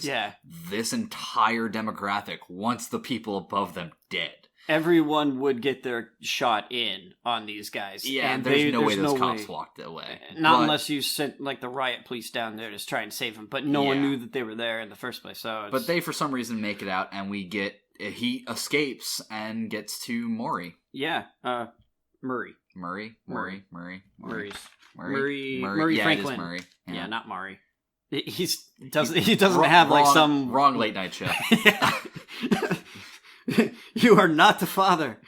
This entire demographic wants the people above them dead. Everyone would get their shot in on these guys. Yeah, and there's no way those cops walked away. Unless you sent the riot police down there to try and save them. But no one knew that they were there in the first place. But they, for some reason, make it out, and he escapes and gets to Maury. Yeah, Murray. Murray Yeah, Franklin. It is Murray. Yeah, not Maury. He doesn't have wrong late night show. You are not the father.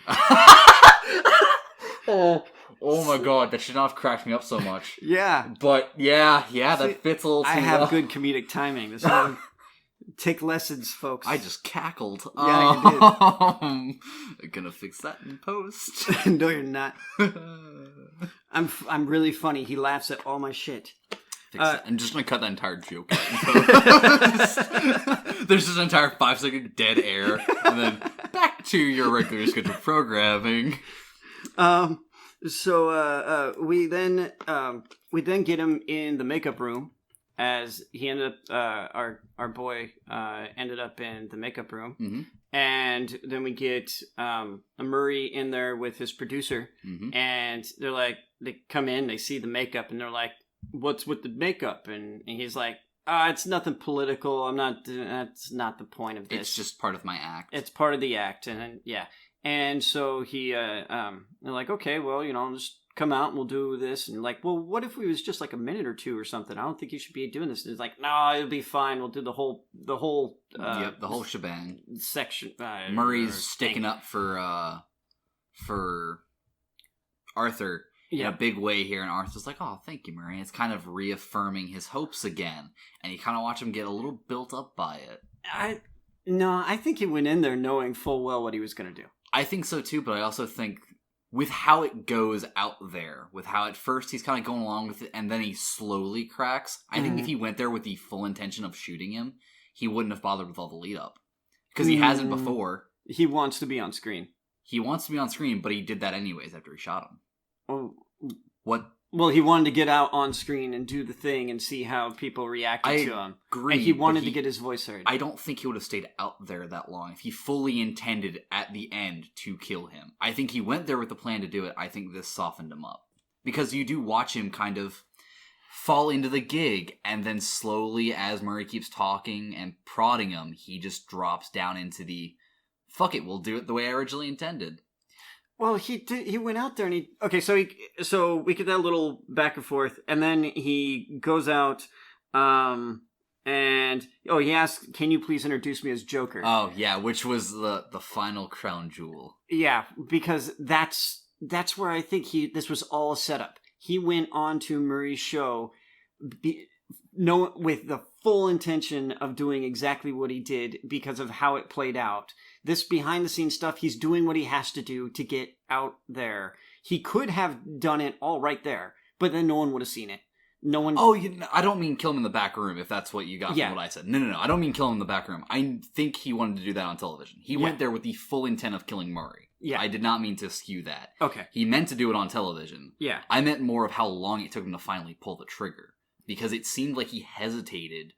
Oh my god, that should not have cracked me up so much. Yeah. But that fits a little too I have good comedic timing. Take lessons, folks. I just cackled. Yeah, you did. I'm gonna fix that in post. No, you're not. I'm really funny. He laughs at all my shit. I'm just gonna cut that entire joke out. There's this entire 5-second dead air, and then back to your regular scheduled programming. So we then get him in the makeup room, as he ended up our boy ended up in the makeup room, mm-hmm. and then we get Murray in there with his producer, mm-hmm. and they come in, they see the makeup, and they're like, "What's with the makeup?" And he's like, "It's nothing political. That's not the point of this. It's just part of my act. It's part of the act." And yeah. And so they're like, "Okay, well, just come out and we'll do this." And like, "Well, what if we was just like a minute or two or something? I don't think you should be doing this." And it's like, "No, it'll be fine. We'll do the whole the whole shebang section." Murray's sticking up for Arthur in Yeah. a big way here, and Arthur's like, "Oh, thank you, Murray." It's kind of reaffirming his hopes again, and you kind of watch him get a little built up by it. I think he went in there knowing full well what he was going to do. I think so too, but I also think with how it goes out there, with how at first he's kind of going along with it, and then he slowly cracks. I think if he went there with the full intention of shooting him, he wouldn't have bothered with all the lead up. Because he hasn't before. He wants to be on screen. He wants to be on screen, but he did that anyways after he shot him. Oh, What? well, he wanted to get out on screen and do the thing and see how people reacted to him. Agree, and he wanted to get his voice heard. I don't think he would have stayed out there that long if he fully intended at the end to kill him. I think he went there with the plan to do it. I think this softened him up. Because you do watch him kind of fall into the gig, and then slowly, as Murray keeps talking and prodding him, he just drops down into the, fuck it, we'll do it the way I originally intended. Well, he went out there and so we get that little back and forth, and then he goes out, and he asks, "Can you please introduce me as Joker?" Oh yeah, which was the final crown jewel. Yeah, because that's where I think this was all a setup. He went on to Murray's show with the full intention of doing exactly what he did because of how it played out. This behind-the-scenes stuff, he's doing what he has to do to get out there. He could have done it all right there, but then no one would have seen it. No one... Oh, I don't mean kill him in the back room, if that's what you got from what I said. No. I don't mean kill him in the back room. I think he wanted to do that on television. He went there with the full intent of killing Murray. Yeah. I did not mean to skew that. Okay. He meant to do it on television. Yeah. I meant more of how long it took him to finally pull the trigger. Because it seemed like he hesitated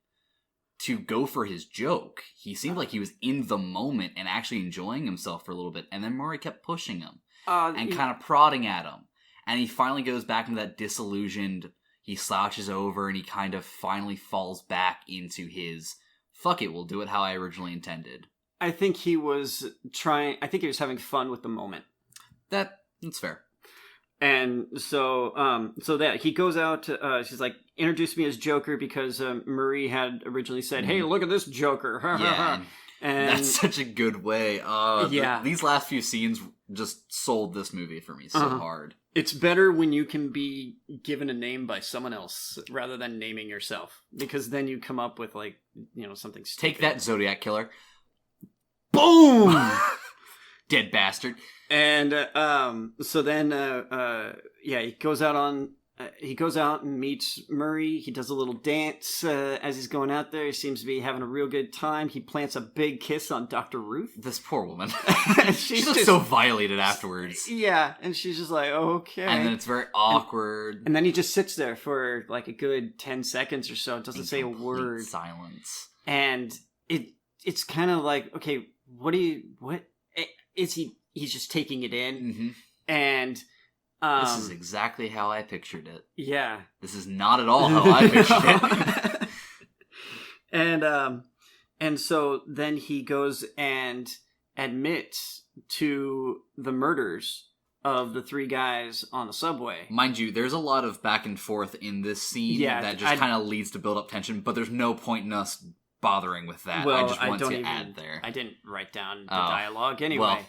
to go for his joke. He seemed like he was in the moment and actually enjoying himself for a little bit. And then Murray kept pushing him and kind of prodding at him. And he finally goes back into that disillusioned, he slouches over and he kind of finally falls back into his, fuck it, we'll do it how I originally intended. I think he was having fun with the moment. That's fair. And so that he goes out, she's like, introduce me as Joker, because Murray had originally said, "Hey, look at this Joker." Yeah, and that's such a good way. These last few scenes just sold this movie for me so hard. It's better when you can be given a name by someone else rather than naming yourself, because then you come up with something stupid. Take that, Zodiac Killer. Boom! Dead bastard. And so then he goes out and meets Murray. He does a little dance as he's going out there. He seems to be having a real good time. He plants a big kiss on Dr. Ruth. This poor woman. She's just so violated afterwards. Yeah, and she's just like, okay. And then it's very awkward. And then he just sits there for like a good 10 seconds or so. Doesn't say a word. Silence. And it's kind of like, okay, what is he? He's just taking it in. Mm-hmm. And this is exactly how I pictured it. Yeah. This is not at all how I pictured it. And so then he goes and admits to the murders of the three guys on the subway. Mind you, there's a lot of back and forth in this scene that just kind of leads to build up tension, but there's no point in us bothering with that. Well, I just want to add there. I didn't write down the dialogue anyway. Well,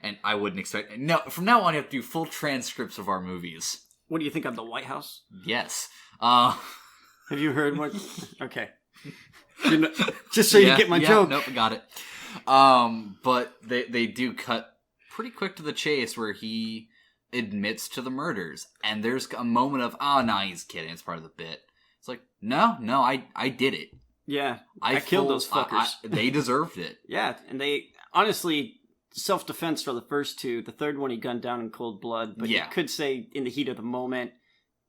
and I wouldn't expect... No, from now on, you have to do full transcripts of our movies. What do you think of the White House? Yes. Have you heard what... Okay. Just so you get my joke. Nope, got it. But they do cut pretty quick to the chase where he admits to the murders. And there's a moment of, he's kidding. It's part of the bit. It's like, no, I did it. Yeah. I killed those fuckers. They deserved it. Yeah, and they... Honestly... Self-defense for the first two. The third one he gunned down in cold blood. But you could say in the heat of the moment.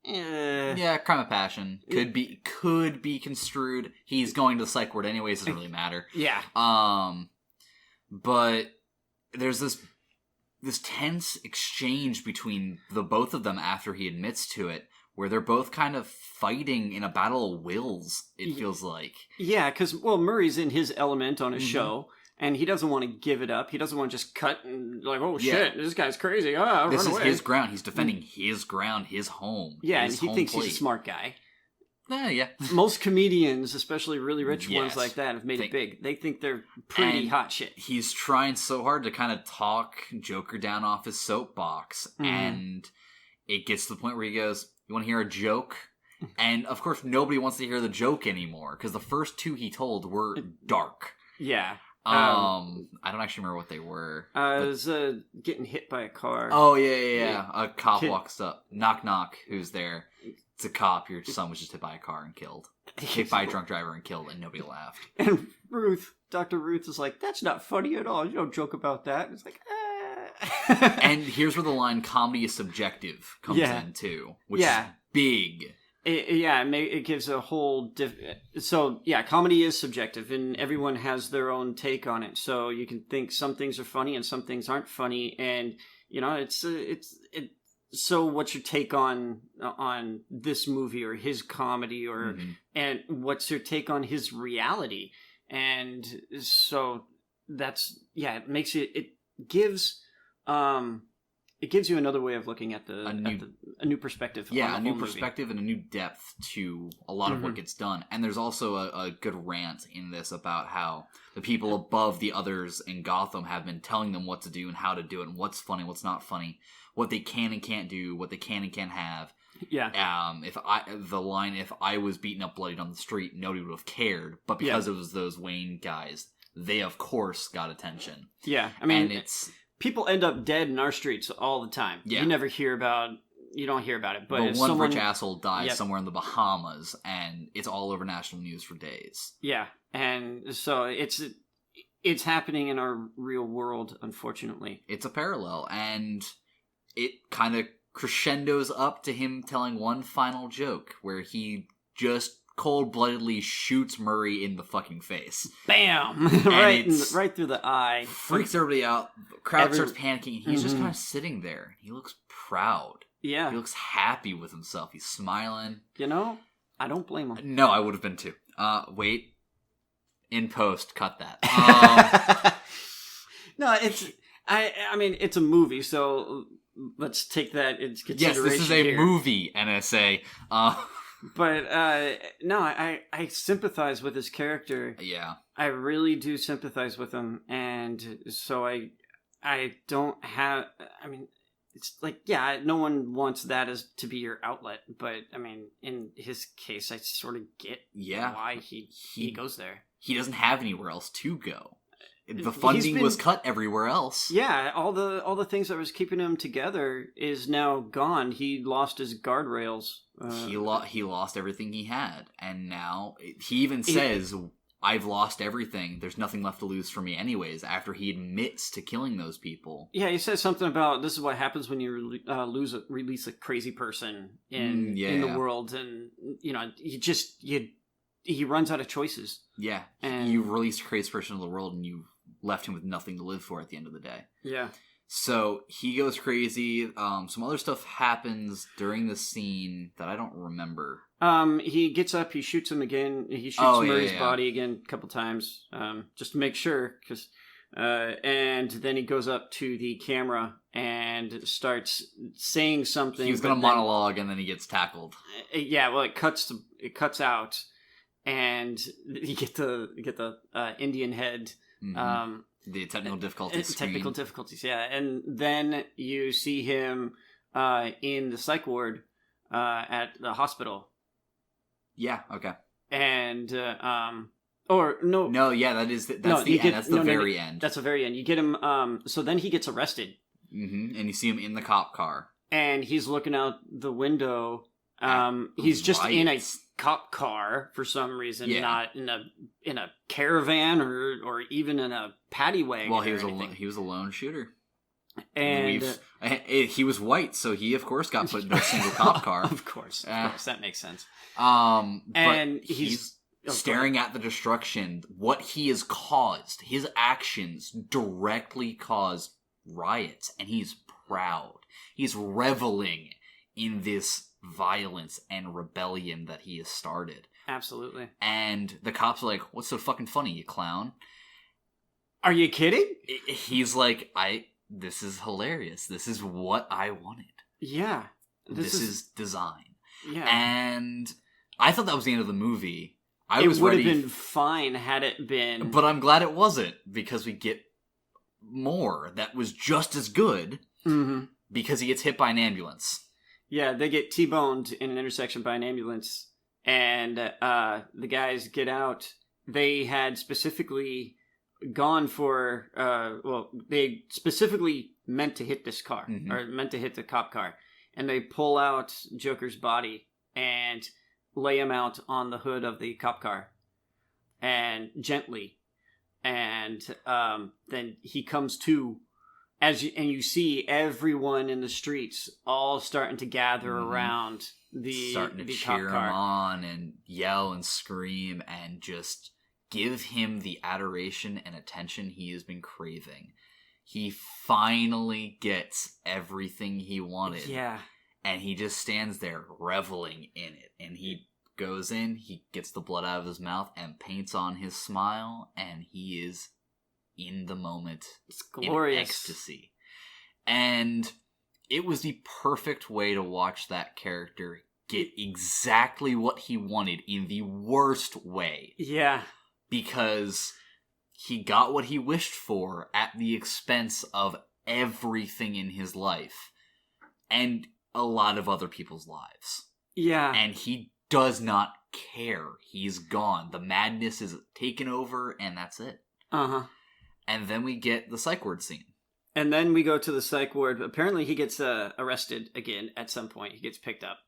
Yeah, crime of passion. Could be construed. He's going to the psych ward anyways, doesn't really matter. Yeah. But there's this tense exchange between the both of them after he admits to it, where they're both kind of fighting in a battle of wills, it feels like. Yeah, because, Murray's in his element on his show. And he doesn't want to give it up. He doesn't want to just cut and shit, this guy's crazy. This is away. His ground. He's defending his ground, his home. Yeah, and he thinks he's a smart guy. Yeah. Most comedians, especially really rich ones like that, have made it big. They think they're pretty hot shit. He's trying so hard to kind of talk Joker down off his soapbox. And it gets to the point where he goes, "You want to hear a joke?" And, of course, nobody wants to hear the joke anymore, because the first two he told were dark. Yeah. I don't actually remember what they were. It was getting hit by a car. Oh, yeah. A cop walks up. Knock, knock. Who's there? It's a cop. Your son was just hit by a car and killed. Hit by a drunk driver and killed, and nobody laughed. And Dr. Ruth is like, that's not funny at all. You don't joke about that. It's like, And here's where the line "comedy is subjective" comes in too, which is big. It gives a whole so comedy is subjective, and everyone has their own take on it. So you can think some things are funny and some things aren't funny, and so what's your take on this movie or his comedy, or and what's your take on his reality? And so that's it makes it gives you another way of looking at a new perspective. Yeah, on a new perspective and a new depth to a lot of what gets done. And there's also a good rant in this about how the people above the others in Gotham have been telling them what to do and how to do it, and what's funny, what's not funny, what they can and can't do, what they can and can't have. Yeah. If I was beaten up, bloodied on the street, nobody would have cared. But because it was those Wayne guys, they of course got attention. Yeah, I mean, and it's people end up dead in our streets all the time. Yeah. You don't hear about it. But one rich asshole dies somewhere in the Bahamas, and it's all over national news for days. Yeah, and so it's happening in our real world, unfortunately. It's a parallel, and it kind of crescendos up to him telling one final joke, where he just cold-bloodedly shoots Murray in the fucking face. Bam! right through the eye. Freaks everybody out. The crowd starts panicking. He's just kind of sitting there. He looks proud. Yeah. He looks happy with himself. He's smiling. I don't blame him. No, I would have been too. Wait. In post, cut that. No, I mean, it's a movie, so let's take that into consideration. Yes, this is a movie, NSA. But, no, I sympathize with his character. Yeah. I really do sympathize with him, and so I don't have, I mean, it's like, no one wants that as to be your outlet, but, I mean, in his case, I sort of get why he goes there. He doesn't have anywhere else to go. The funding was cut everywhere else. Yeah, all the things that was keeping him together is now gone. He lost his guardrails. He lost everything he had, and now he even says, "I've lost everything. There's nothing left to lose for me, anyways." After he admits to killing those people. Yeah, he says something about this is what happens when you release a crazy person in the world, and he runs out of choices. Yeah, and you released a crazy person into the world, and you left him with nothing to live for at the end of the day. Yeah. So he goes crazy. Some other stuff happens during the scene that I don't remember. He gets up, he shoots him again. He shoots Murray's body again a couple times, just to make sure. And then he goes up to the camera and starts saying something. He was going to monologue, and then he gets tackled. Yeah, well, it cuts out, and you get the Indian head. Mm-hmm. The technical difficulties. Technical difficulties, yeah. And then you see him in the psych ward at the hospital. Yeah, okay. And, or no. No, yeah, that's the end. That's the very end. That's the very end. You get him, so then he gets arrested. Mm-hmm. And you see him in the cop car. And he's looking out the window. He's just in a cop car for some reason, not in a caravan or even in a paddy wagon. Well, he was a lone shooter, and he was white, so he of course got put in a single cop car. Of course, that makes sense. And but he's staring at the destruction. What he has caused, his actions directly caused riots, and he's proud. He's reveling in this violence and rebellion that he has started. Absolutely. And the cops are like, "What's so fucking funny, you clown? Are you kidding?" He's like, this is hilarious. This is what I wanted. Yeah. This is design. Yeah. And I thought that was the end of the movie. It would have been fine had it been. But I'm glad it wasn't, because we get more that was just as good, mm-hmm. because he gets hit by an ambulance. Yeah, they get T-boned in an intersection by an ambulance, and the guys get out. They had specifically gone for, they specifically meant to hit this car, or meant to hit the cop car, and they pull out Joker's body and lay him out on the hood of the cop car, and gently, and then he comes to. And you see everyone in the streets all starting to gather around starting to the cheer cop car. him on and yell and scream and just give him the adoration and attention he has been craving. He finally gets everything he wanted. Yeah. And he just stands there reveling in it. And he goes in, he gets the blood out of his mouth and paints on his smile, and he is in the moment. It's glorious. In ecstasy. And it was the perfect way to watch that character get exactly what he wanted in the worst way. Yeah. Because he got what he wished for at the expense of everything in his life. And a lot of other people's lives. Yeah. And he does not care. He's gone. The madness is taken over, and that's it. Uh-huh. And then we get the psych ward scene. And then we go to the psych ward. Apparently he gets arrested again at some point. He gets picked up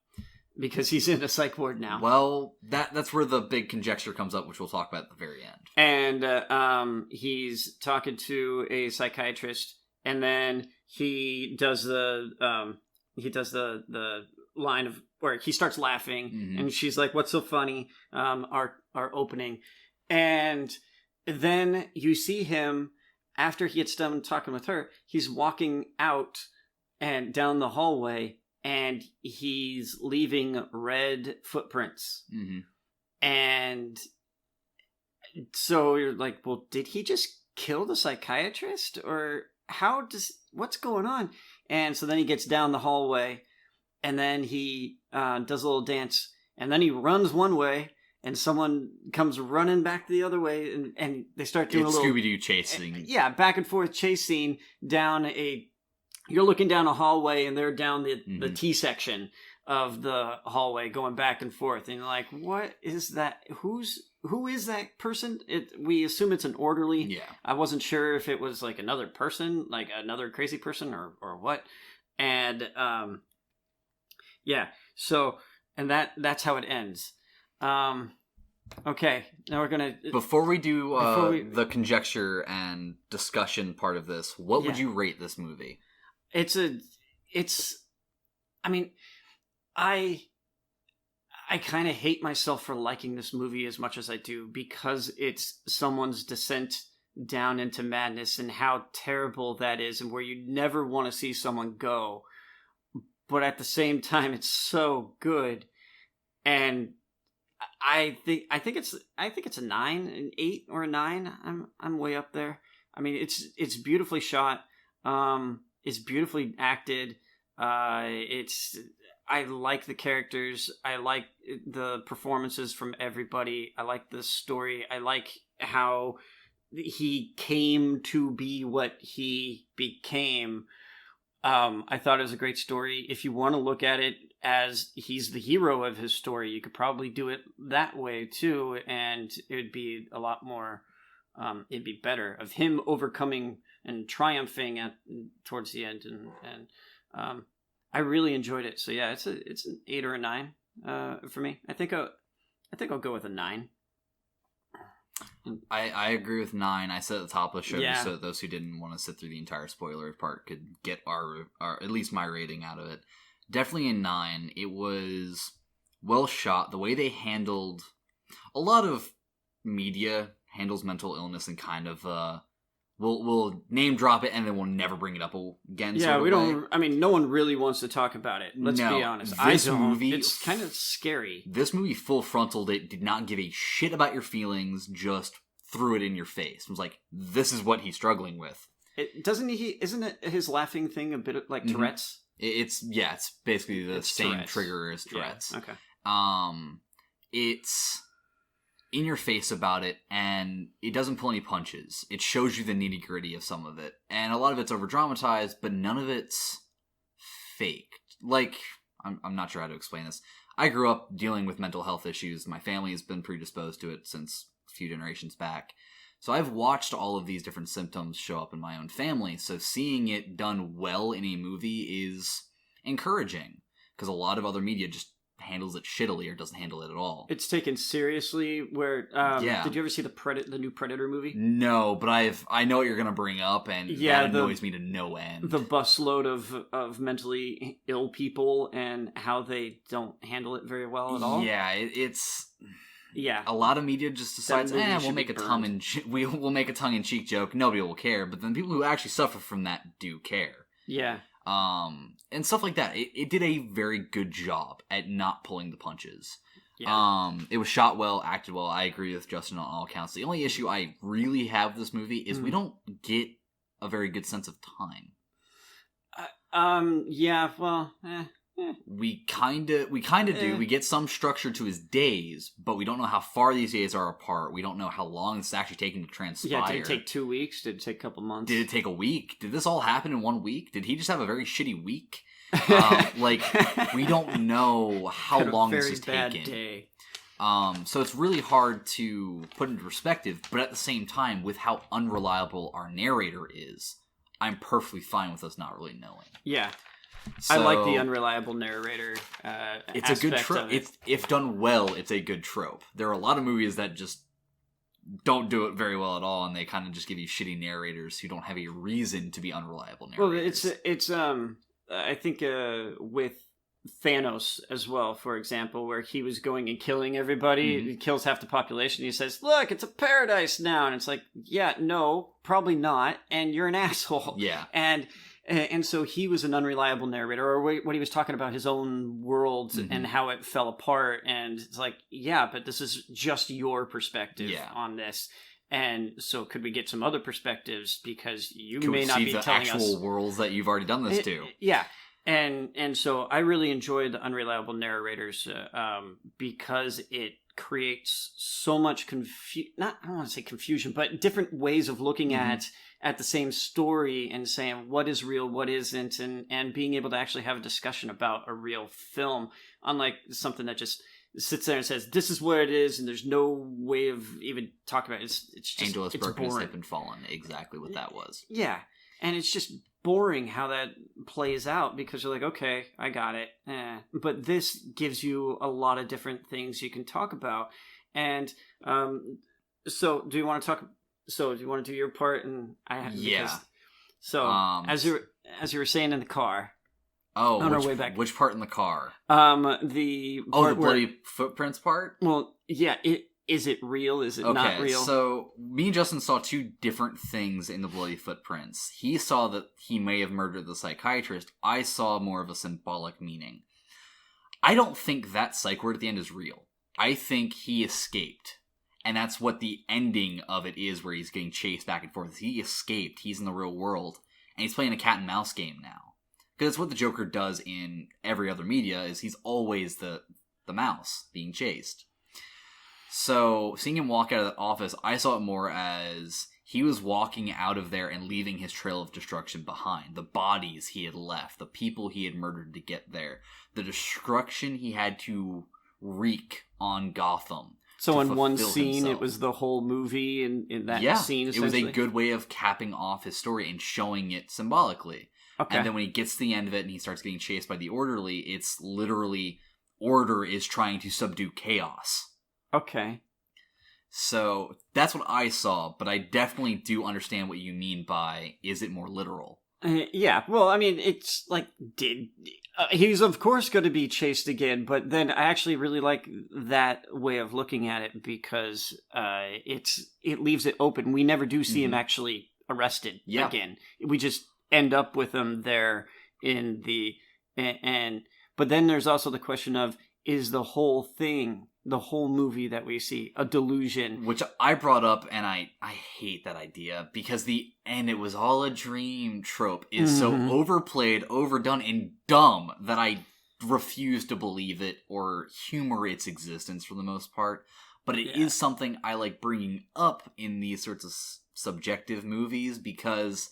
because he's in a psych ward now. Well, that's where the big conjecture comes up, which we'll talk about at the very end. And he's talking to a psychiatrist, and then he does the line of where he starts laughing, and she's like, "What's so funny?" Our opening, and then you see him after he gets done talking with her. He's walking out and down the hallway, and he's leaving red footprints. And so you're like, well, did he just kill the psychiatrist, or what's going on? And so then he gets down the hallway, and then he does a little dance, and then he runs one way, and someone comes running back the other way, and they start doing a little Scooby-Doo chasing. Yeah, back and forth chase scene down you're looking down a hallway, and they're down the T section of the hallway going back and forth, and you're like, what is that? Who is that person? We assume it's an orderly. Yeah. I wasn't sure if it was like another person, like another crazy person, or what. And yeah, so, and that's how it ends. Okay, now we're gonna... Before we do the conjecture and discussion part of this, what would you rate this movie? I mean, I kind of hate myself for liking this movie as much as I do, because it's someone's descent down into madness and how terrible that is, and where you never want to see someone go. But at the same time, it's so good. And I think it's a 9, an 8 or a 9. I'm way up there. I mean, it's beautifully shot. It's beautifully acted. I like the characters. I like the performances from everybody. I like the story. I like how he came to be what he became. I thought it was a great story. If you want to look at it as he's the hero of his story, you could probably do it that way too, and it would be a lot more, it'd be better of him overcoming and triumphing towards the end, and I really enjoyed it. So yeah, it's an 8 or a 9 for me. I think I'll go with a 9. I agree with 9. I said at the top of the show, so that those who didn't want to sit through the entire spoiler part could get our at least my rating out of it. Definitely a 9. It was well shot. The way they handled a lot of media handles mental illness and kind of we'll name drop it and then we'll never bring it up again. Yeah, we don't. I mean, no one really wants to talk about it. Let's be honest. This movie, it's kind of scary. This movie full frontaled it. Did not give a shit about your feelings. Just threw it in your face. It was like, this is what he's struggling with. Isn't it his laughing thing a bit like Tourette's? It's basically the same Tourette's. Trigger as Tourette's. Yeah, okay. It's in your face about it, and it doesn't pull any punches. It shows you the nitty gritty of some of it, and a lot of it's over dramatized, but none of it's fake. Like, I'm not sure how to explain this. I grew up dealing with mental health issues. My family has been predisposed to it since a few generations back. So I've watched all of these different symptoms show up in my own family. So seeing it done well in a movie is encouraging, because a lot of other media just handles it shittily or doesn't handle it at all. It's taken seriously. Where did you ever see the new Predator movie? No, but I know what you're gonna bring up, and that annoys me to no end. The busload of mentally ill people and how they don't handle it very well at all. Yeah, it's. Yeah, a lot of media just decides, we'll make a tongue in cheek joke. Nobody will care, but then people who actually suffer from that do care. Yeah. And stuff like that. It did a very good job at not pulling the punches. Yeah. It was shot well, acted well. I agree with Justin on all counts. The only issue I really have with this movie is we don't get a very good sense of time. Yeah. Well. We kind of do. We get some structure to his days, but we don't know how far these days are apart. We don't know how long it's actually taking to transpire. Yeah, did it take 2 weeks? Did it take a couple months? Did it take a week? Did this all happen in 1 week? Did he just have a very shitty week? We don't know how long this is taking. Day. So it's really hard to put into perspective, but at the same time, with how unreliable our narrator is, I'm perfectly fine with us not really knowing. Yeah. So, I like the unreliable narrator. It's a good trope. If done well, it's a good trope. There are a lot of movies that just don't do it very well at all, and they kind of just give you shitty narrators who don't have a reason to be unreliable narrators. Well, it's I think with Thanos as well, for example, where he was going and killing everybody, he kills half the population. He says, "Look, it's a paradise now," and it's like, yeah, no, probably not, and you're an asshole. Yeah, And so he was an unreliable narrator, or what he was talking about his own world and how it fell apart. And it's like, yeah, but this is just your perspective on this. And so could we get some other perspectives, because you may not be telling us the actual worlds that you've already done this to. Yeah. And so I really enjoyed the unreliable narrators because it creates so much I don't want to say confusion, but different ways of looking at the same story and saying what is real, what isn't, and being able to actually have a discussion about a real film, unlike something that just sits there and says, this is where it is, and there's no way of even talking about it. It's just, Angel has it's broken his boring. hip and fallen. Exactly what that was. Yeah. And it's just boring how that plays out, because you're like, okay, I got it. But this gives you a lot of different things you can talk about. And so do you want to do your part? And as you were saying in the car. Oh, on our way back. Which part in the car? The bloody footprints part? Well, yeah, is it real? Is it not real? So me and Justin saw two different things in the bloody footprints. He saw that he may have murdered the psychiatrist. I saw more of a symbolic meaning. I don't think that psych word at the end is real. I think he escaped. And that's what the ending of it is, where he's getting chased back and forth. He escaped. He's in the real world. And he's playing a cat and mouse game now. Because it's what the Joker does in every other media, is he's always the mouse being chased. So, seeing him walk out of the office, I saw it more as he was walking out of there and leaving his trail of destruction behind. The bodies he had left, the people he had murdered to get there, the destruction he had to wreak on Gotham. So in one scene, it was the whole movie in that scene, essentially? It was a good way of capping off his story and showing it symbolically. Okay. And then when he gets to the end of it and he starts getting chased by the orderly, it's literally order is trying to subdue chaos. Okay. So that's what I saw, but I definitely do understand what you mean by, is it more literal? Yeah, well, I mean, it's like, he's of course going to be chased again, but then I actually really like that way of looking at it, because it leaves it open. We never do see him actually arrested again. We just end up with him there in the but then there's also the question of, is the whole thing, the whole movie that we see, a delusion? Which I brought up, and I hate that idea, because the "and it was all a dream" trope is so overplayed, overdone, and dumb that I refuse to believe it or humor its existence for the most part. But it is something I like bringing up in these sorts of subjective movies, because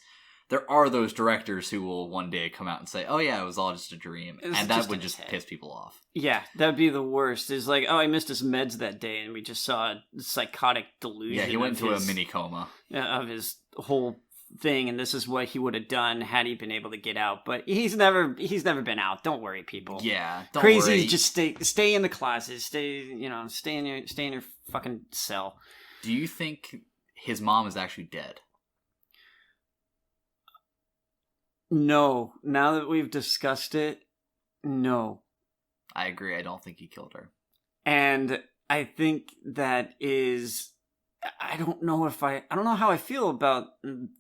there are those directors who will one day come out and say, "Oh yeah, it was all just a dream," and that would just piss people off. Yeah, that'd be the worst. It's like, oh, I missed his meds that day, and we just saw a psychotic delusion. Yeah, he went into a mini coma of his whole thing, and this is what he would have done had he been able to get out. But he's never been out. Don't worry, people. Yeah, don't crazy. Worry. Just stay in the closet. Stay in your fucking cell. Do you think his mom is actually dead? No. Now that we've discussed it, no. I agree. I don't think he killed her. And I think that is... I don't know how I feel about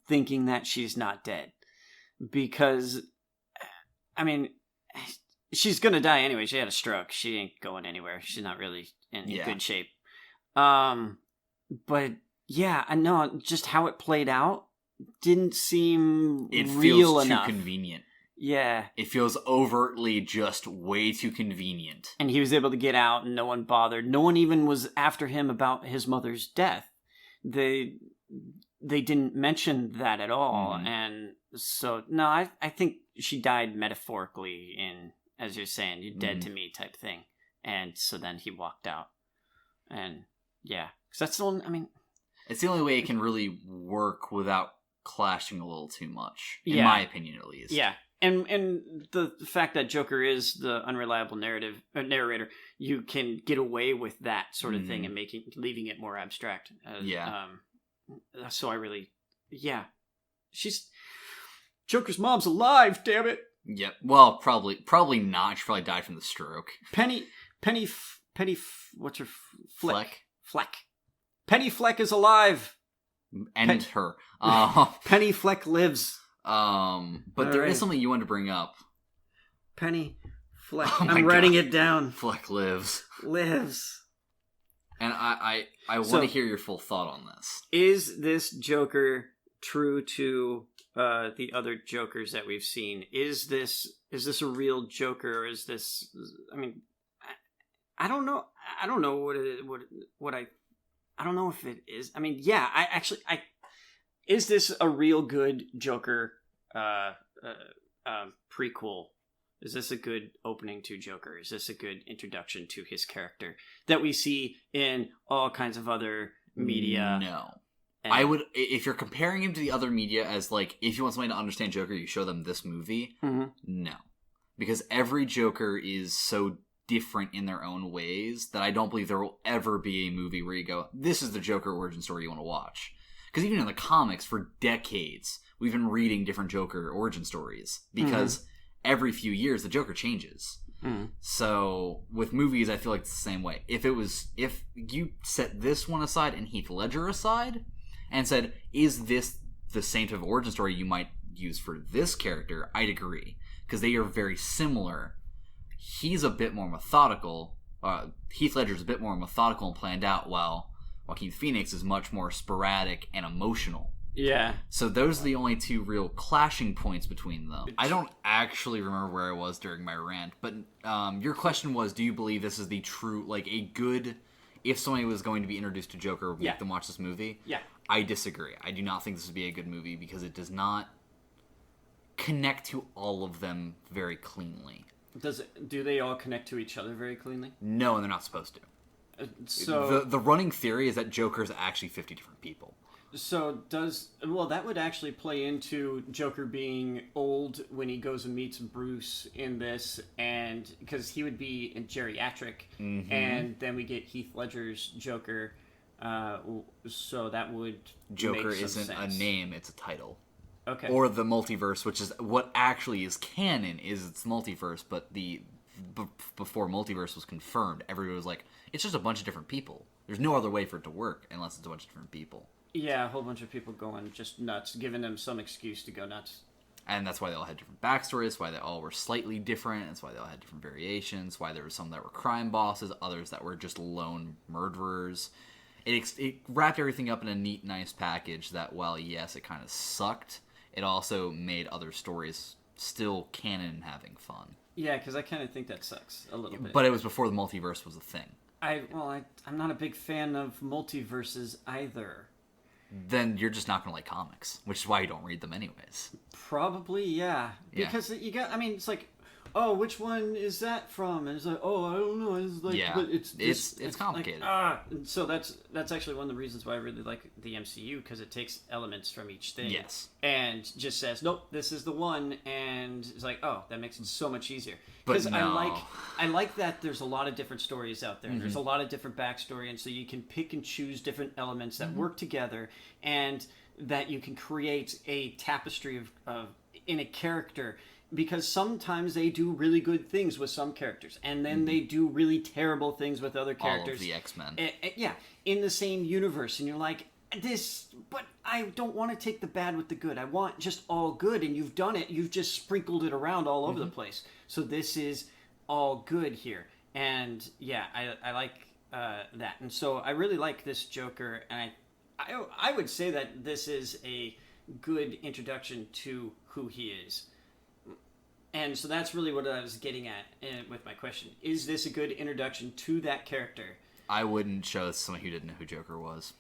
thinking that she's not dead. Because, I mean, she's gonna die anyway. She had a stroke. She ain't going anywhere. She's not really in good shape. But, yeah, I know just how it played out didn't seem real enough. It feels too convenient. Yeah. It feels overtly just way too convenient. And he was able to get out and no one bothered. No one even was after him about his mother's death. They didn't mention that at all. And so, no, I think she died metaphorically in, as you're saying, you're dead to me type thing. And so then he walked out. And, yeah. Because that's the only, I mean... It's the only way it can really work without clashing a little too much, in my opinion, at least. Yeah, and the fact that Joker is the unreliable narrator, you can get away with that sort of thing and leaving it more abstract. So I really, Joker's mom's alive. Damn it. Yep. Well, probably not. She probably died from the stroke. What's her Fleck. Penny Fleck is alive. And her. Penny Fleck lives. But there is something you wanted to bring up. Penny Fleck. I'm writing it down. Fleck lives. And I want to hear your full thought on this. Is this Joker true to the other Jokers that we've seen? Is this a real Joker, or is this? I mean, I don't know. I don't know I don't know if it is. I mean, yeah. Is this a real good Joker prequel? Is this a good opening to Joker? Is this a good introduction to his character that we see in all kinds of other media? No. I would, if you're comparing him to the other media as, like, if you want somebody to understand Joker, you show them this movie. No. Because every Joker is so different in their own ways that I don't believe there will ever be a movie where you go, this is the Joker origin story you want to watch. Because even in the comics, for decades, we've been reading different Joker origin stories. Because every few years, the Joker changes. So, with movies, I feel like it's the same way. If you set this one aside and Heath Ledger aside, and said, is this the same type of origin story you might use for this character, I'd agree. Because they are very similar. He's a bit more methodical. Heath Ledger's a bit more methodical and planned out, while Joaquin Phoenix is much more sporadic and emotional. Yeah. So those are the only two real clashing points between them. I don't actually remember where I was during my rant, but your question was, do you believe this is the true, like, a good... If somebody was going to be introduced to Joker, make them watch this movie? Yeah. I disagree. I do not think this would be a good movie because it does not connect to all of them very cleanly. Do they all connect to each other very cleanly? No, and they're not supposed to. So the running theory is that Joker's actually 50 different people. So that would actually play into Joker being old when he goes and meets Bruce in this, and because he would be geriatric, and then we get Heath Ledger's Joker, so that would Joker make some isn't sense. a name, it's a title. Okay. Or the multiverse, which is what actually is canon, is it's multiverse, but before multiverse was confirmed, everybody was like, it's just a bunch of different people. There's no other way for it to work unless it's a bunch of different people. Yeah, a whole bunch of people going just nuts, giving them some excuse to go nuts. And that's why they all had different backstories, why they all were slightly different, that's why they all had different variations, why there were some that were crime bosses, others that were just lone murderers. It wrapped everything up in a neat, nice package that, while yes, it kind of sucked, it also made other stories still canon and having fun. Yeah, because I kind of think that sucks a little bit. But it was before the multiverse was a thing. I'm not a big fan of multiverses either. then you're just not going to like comics, which is why you don't read them anyways. Probably, yeah. Because you got, I mean, it's like, oh, which one is that from? And it's like, oh, I don't know. It's like, but it's complicated. Like, and so that's actually one of the reasons why I really like the MCU, because it takes elements from each thing. Yes. And just says, nope, this is the one, and it's like, oh, that makes it so much easier. But Because no. I like that there's a lot of different stories out there. There's a lot of different backstory, and so you can pick and choose different elements that work together, and that you can create a tapestry of in a character. Because sometimes they do really good things with some characters, and then they do really terrible things with other characters. All of the X-Men. Yeah, in the same universe, and you're like, but I don't want to take the bad with the good. I want just all good, and you've done it. You've just sprinkled it around all over the place. So this is all good here, and yeah, I like that, and so I really like this Joker, and I would say that this is a good introduction to who he is. And so that's really what I was getting at with my question. Is this a good introduction to that character? I wouldn't show this to someone who didn't know who Joker was.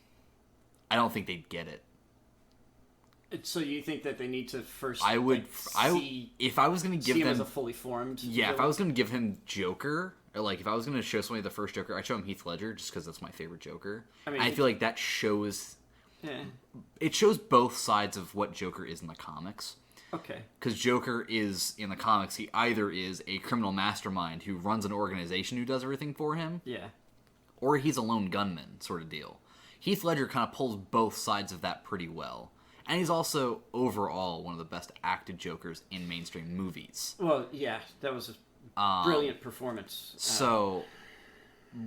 I don't think they'd get it. So you think that they need to first if I was going to give see him them as a fully formed Yeah, villain? if I was going to give him Joker, or like if I was going to show somebody the first Joker, I'd show him Heath Ledger just because that's my favorite Joker. I feel like that shows... Yeah. It shows both sides of what Joker is in the comics. Okay. Because Joker is, in the comics, he either is a criminal mastermind who runs an organization who does everything for him, Yeah. or he's a lone gunman sort of deal. Heath Ledger kind of pulls both sides of that pretty well. And he's also, overall, one of the best acted Jokers in mainstream movies. Well, yeah, that was a brilliant performance. So,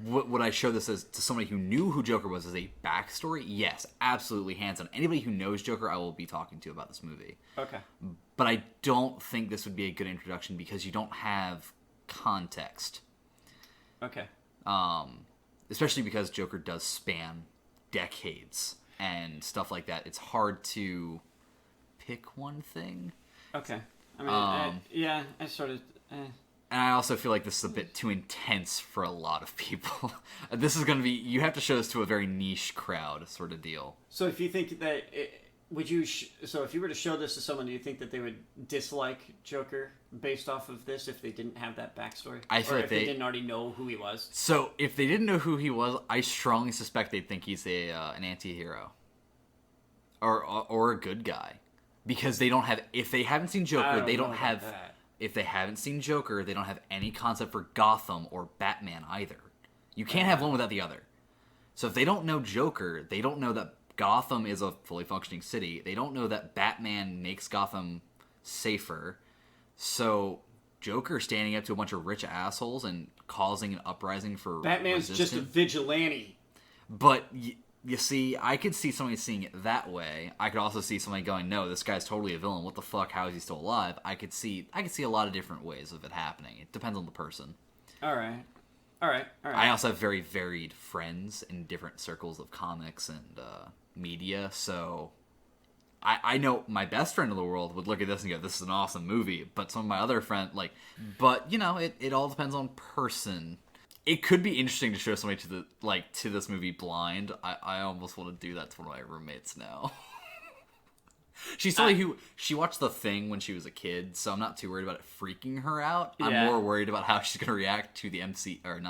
would I show this as to somebody who knew who Joker was as a backstory? Yes, absolutely, hands on. Anybody who knows Joker, I will be talking to about this movie. Okay. But I don't think this would be a good introduction because you don't have context. Okay. Especially because Joker does span decades and stuff like that. It's hard to pick one thing. Okay. I mean, I sort of... And I also feel like this is a bit too intense for a lot of people. This is going to be... You have to show this to a very niche crowd sort of deal. So if you think that... would you... so if you were to show this to someone, do you think that they would dislike Joker based off of this if they didn't have that backstory? I feel or like if they didn't already know who he was? So if they didn't know who he was, I strongly suspect they'd think he's an anti-hero. Or a good guy. Because they don't have... If they haven't seen Joker, they don't have... That. If they haven't seen Joker, they don't have any concept for Gotham or Batman either. You can't have one without the other. So if they don't know Joker, they don't know that Gotham is a fully functioning city. They don't know that Batman makes Gotham safer. So Joker standing up to a bunch of rich assholes and causing an uprising for Batman's resistance. just a vigilante. But... You see, I could see somebody seeing it that way. I could also see somebody going, "No, this guy's totally a villain. What the fuck? How is he still alive?" I could see a lot of different ways of it happening. It depends on the person. All right. I also have very varied friends in different circles of comics and media, so I know my best friend in the world would look at this and go, "This is an awesome movie," but some of my other friends but it all depends on person. It could be interesting to show somebody to this movie blind. I almost want to do that to one of my roommates now. She's somebody who she watched The Thing when she was a kid, so I'm not too worried about it freaking her out. I'm more worried about how she's gonna react to the not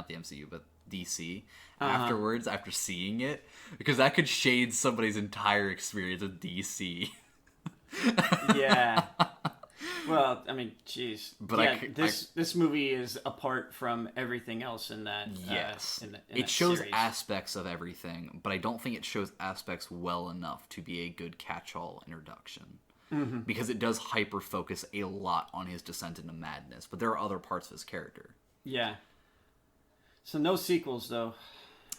the MCU, but DC afterwards after seeing it, because that could shade somebody's entire experience with DC. Yeah. Well, I mean, jeez. But yeah, this movie is apart from everything else in that. Yes, in it that shows series. aspects of everything, but I don't think it shows aspects well enough to be a good catch-all introduction. Mm-hmm. Because it does hyper-focus a lot on his descent into madness, but there are other parts of his character. Yeah. So no sequels, though.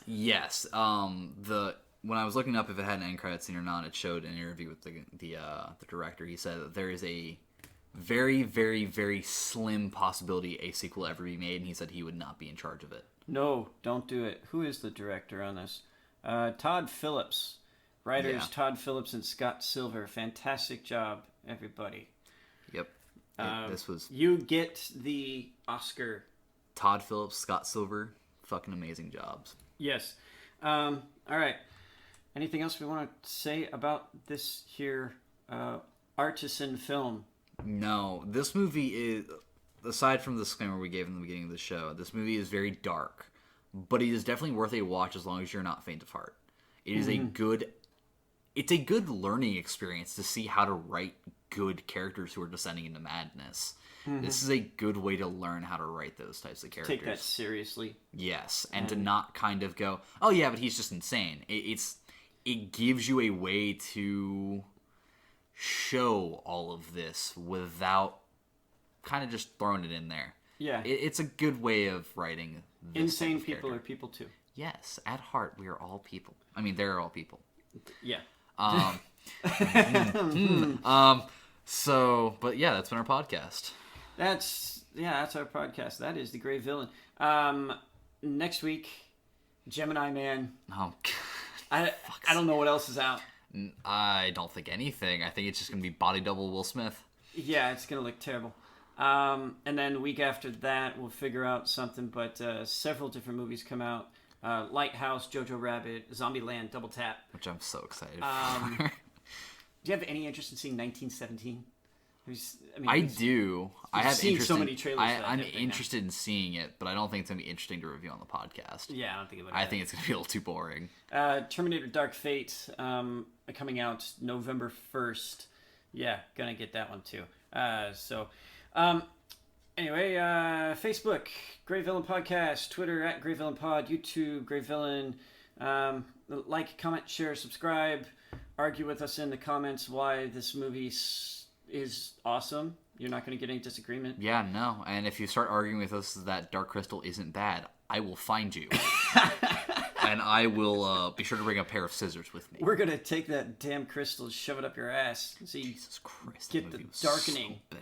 Yes. When I was looking up if it had an end credit scene or not, it showed an interview with the director. He said that there is a very, very, very slim possibility a sequel will ever be made, and he said he would not be in charge of it. No, don't do it. Who is the director on this? Todd Phillips. Writers Todd Phillips and Scott Silver. Fantastic job, everybody. Yep. This was... You get the Oscar. Todd Phillips, Scott Silver, fucking amazing jobs. Yes. All right. anything else we want to say about this here artisan film? No, this movie is, aside from the disclaimer we gave in the beginning of the show, this movie is very dark, but it is definitely worth a watch as long as you're not faint of heart. It is it's a good learning experience to see how to write good characters who are descending into madness. This is a good way to learn how to write those types of characters. Take that seriously. Yes, and to not kind of go, oh yeah, but he's just insane. It gives you a way to show all of this without kind of just throwing it in there. Yeah. It's a good way of writing this Insane type of people character. are people too. Yes, at heart, we are all people. I mean, they're all people. Yeah. So, but yeah, that's been our podcast. That's our podcast. That is the GreyVillain. Next week, Gemini Man. Oh, I don't know what else is out. I don't think anything. I think it's just going to be body double Will Smith. Yeah, it's gonna look terrible. And then the week after that, we'll figure out something. But several different movies come out. Lighthouse, Jojo Rabbit, Zombieland, Double Tap. Which I'm so excited for. Do you have any interest in seeing 1917? I do. I have seen interest so in, many trailers. I'm interested in seeing it, but I don't think it's going to be interesting to review on the podcast. Yeah, I don't think it would. I think it's going to be a little too boring. Terminator Dark Fate coming out November 1st. Yeah, gonna get that one too. Anyway, Facebook, GreyVillain Podcast, Twitter at GreyVillain Pod, YouTube, GreyVillain. Like, comment, share, subscribe. Argue with us in the comments why this movie is awesome. You're not going to get any disagreement. Yeah, no. And if you start arguing with us that Dark Crystal isn't bad, I will find you. And I will be sure to bring a pair of scissors with me. We're going to take that damn crystal, shove it up your ass. So you Jesus Christ, get the darkening. So bad.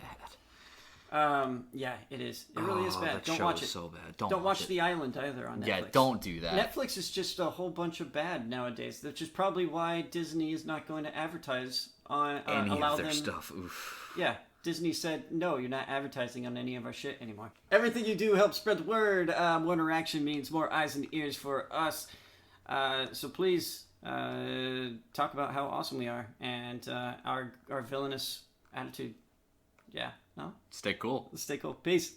Yeah, it is. It really is bad. That Don't show watch is it. so bad. Don't watch The Island either on Netflix. Yeah, don't do that. Netflix is just a whole bunch of bad nowadays, which is probably why Disney is not going to advertise on any allow of their them. stuff. Oof. Yeah, Disney said no, you're not advertising on any of our shit anymore. Everything you do helps spread the word. More interaction means more eyes and ears for us. So please talk about how awesome we are and our villainous attitude. Yeah, no? Stay cool. Stay cool. Peace.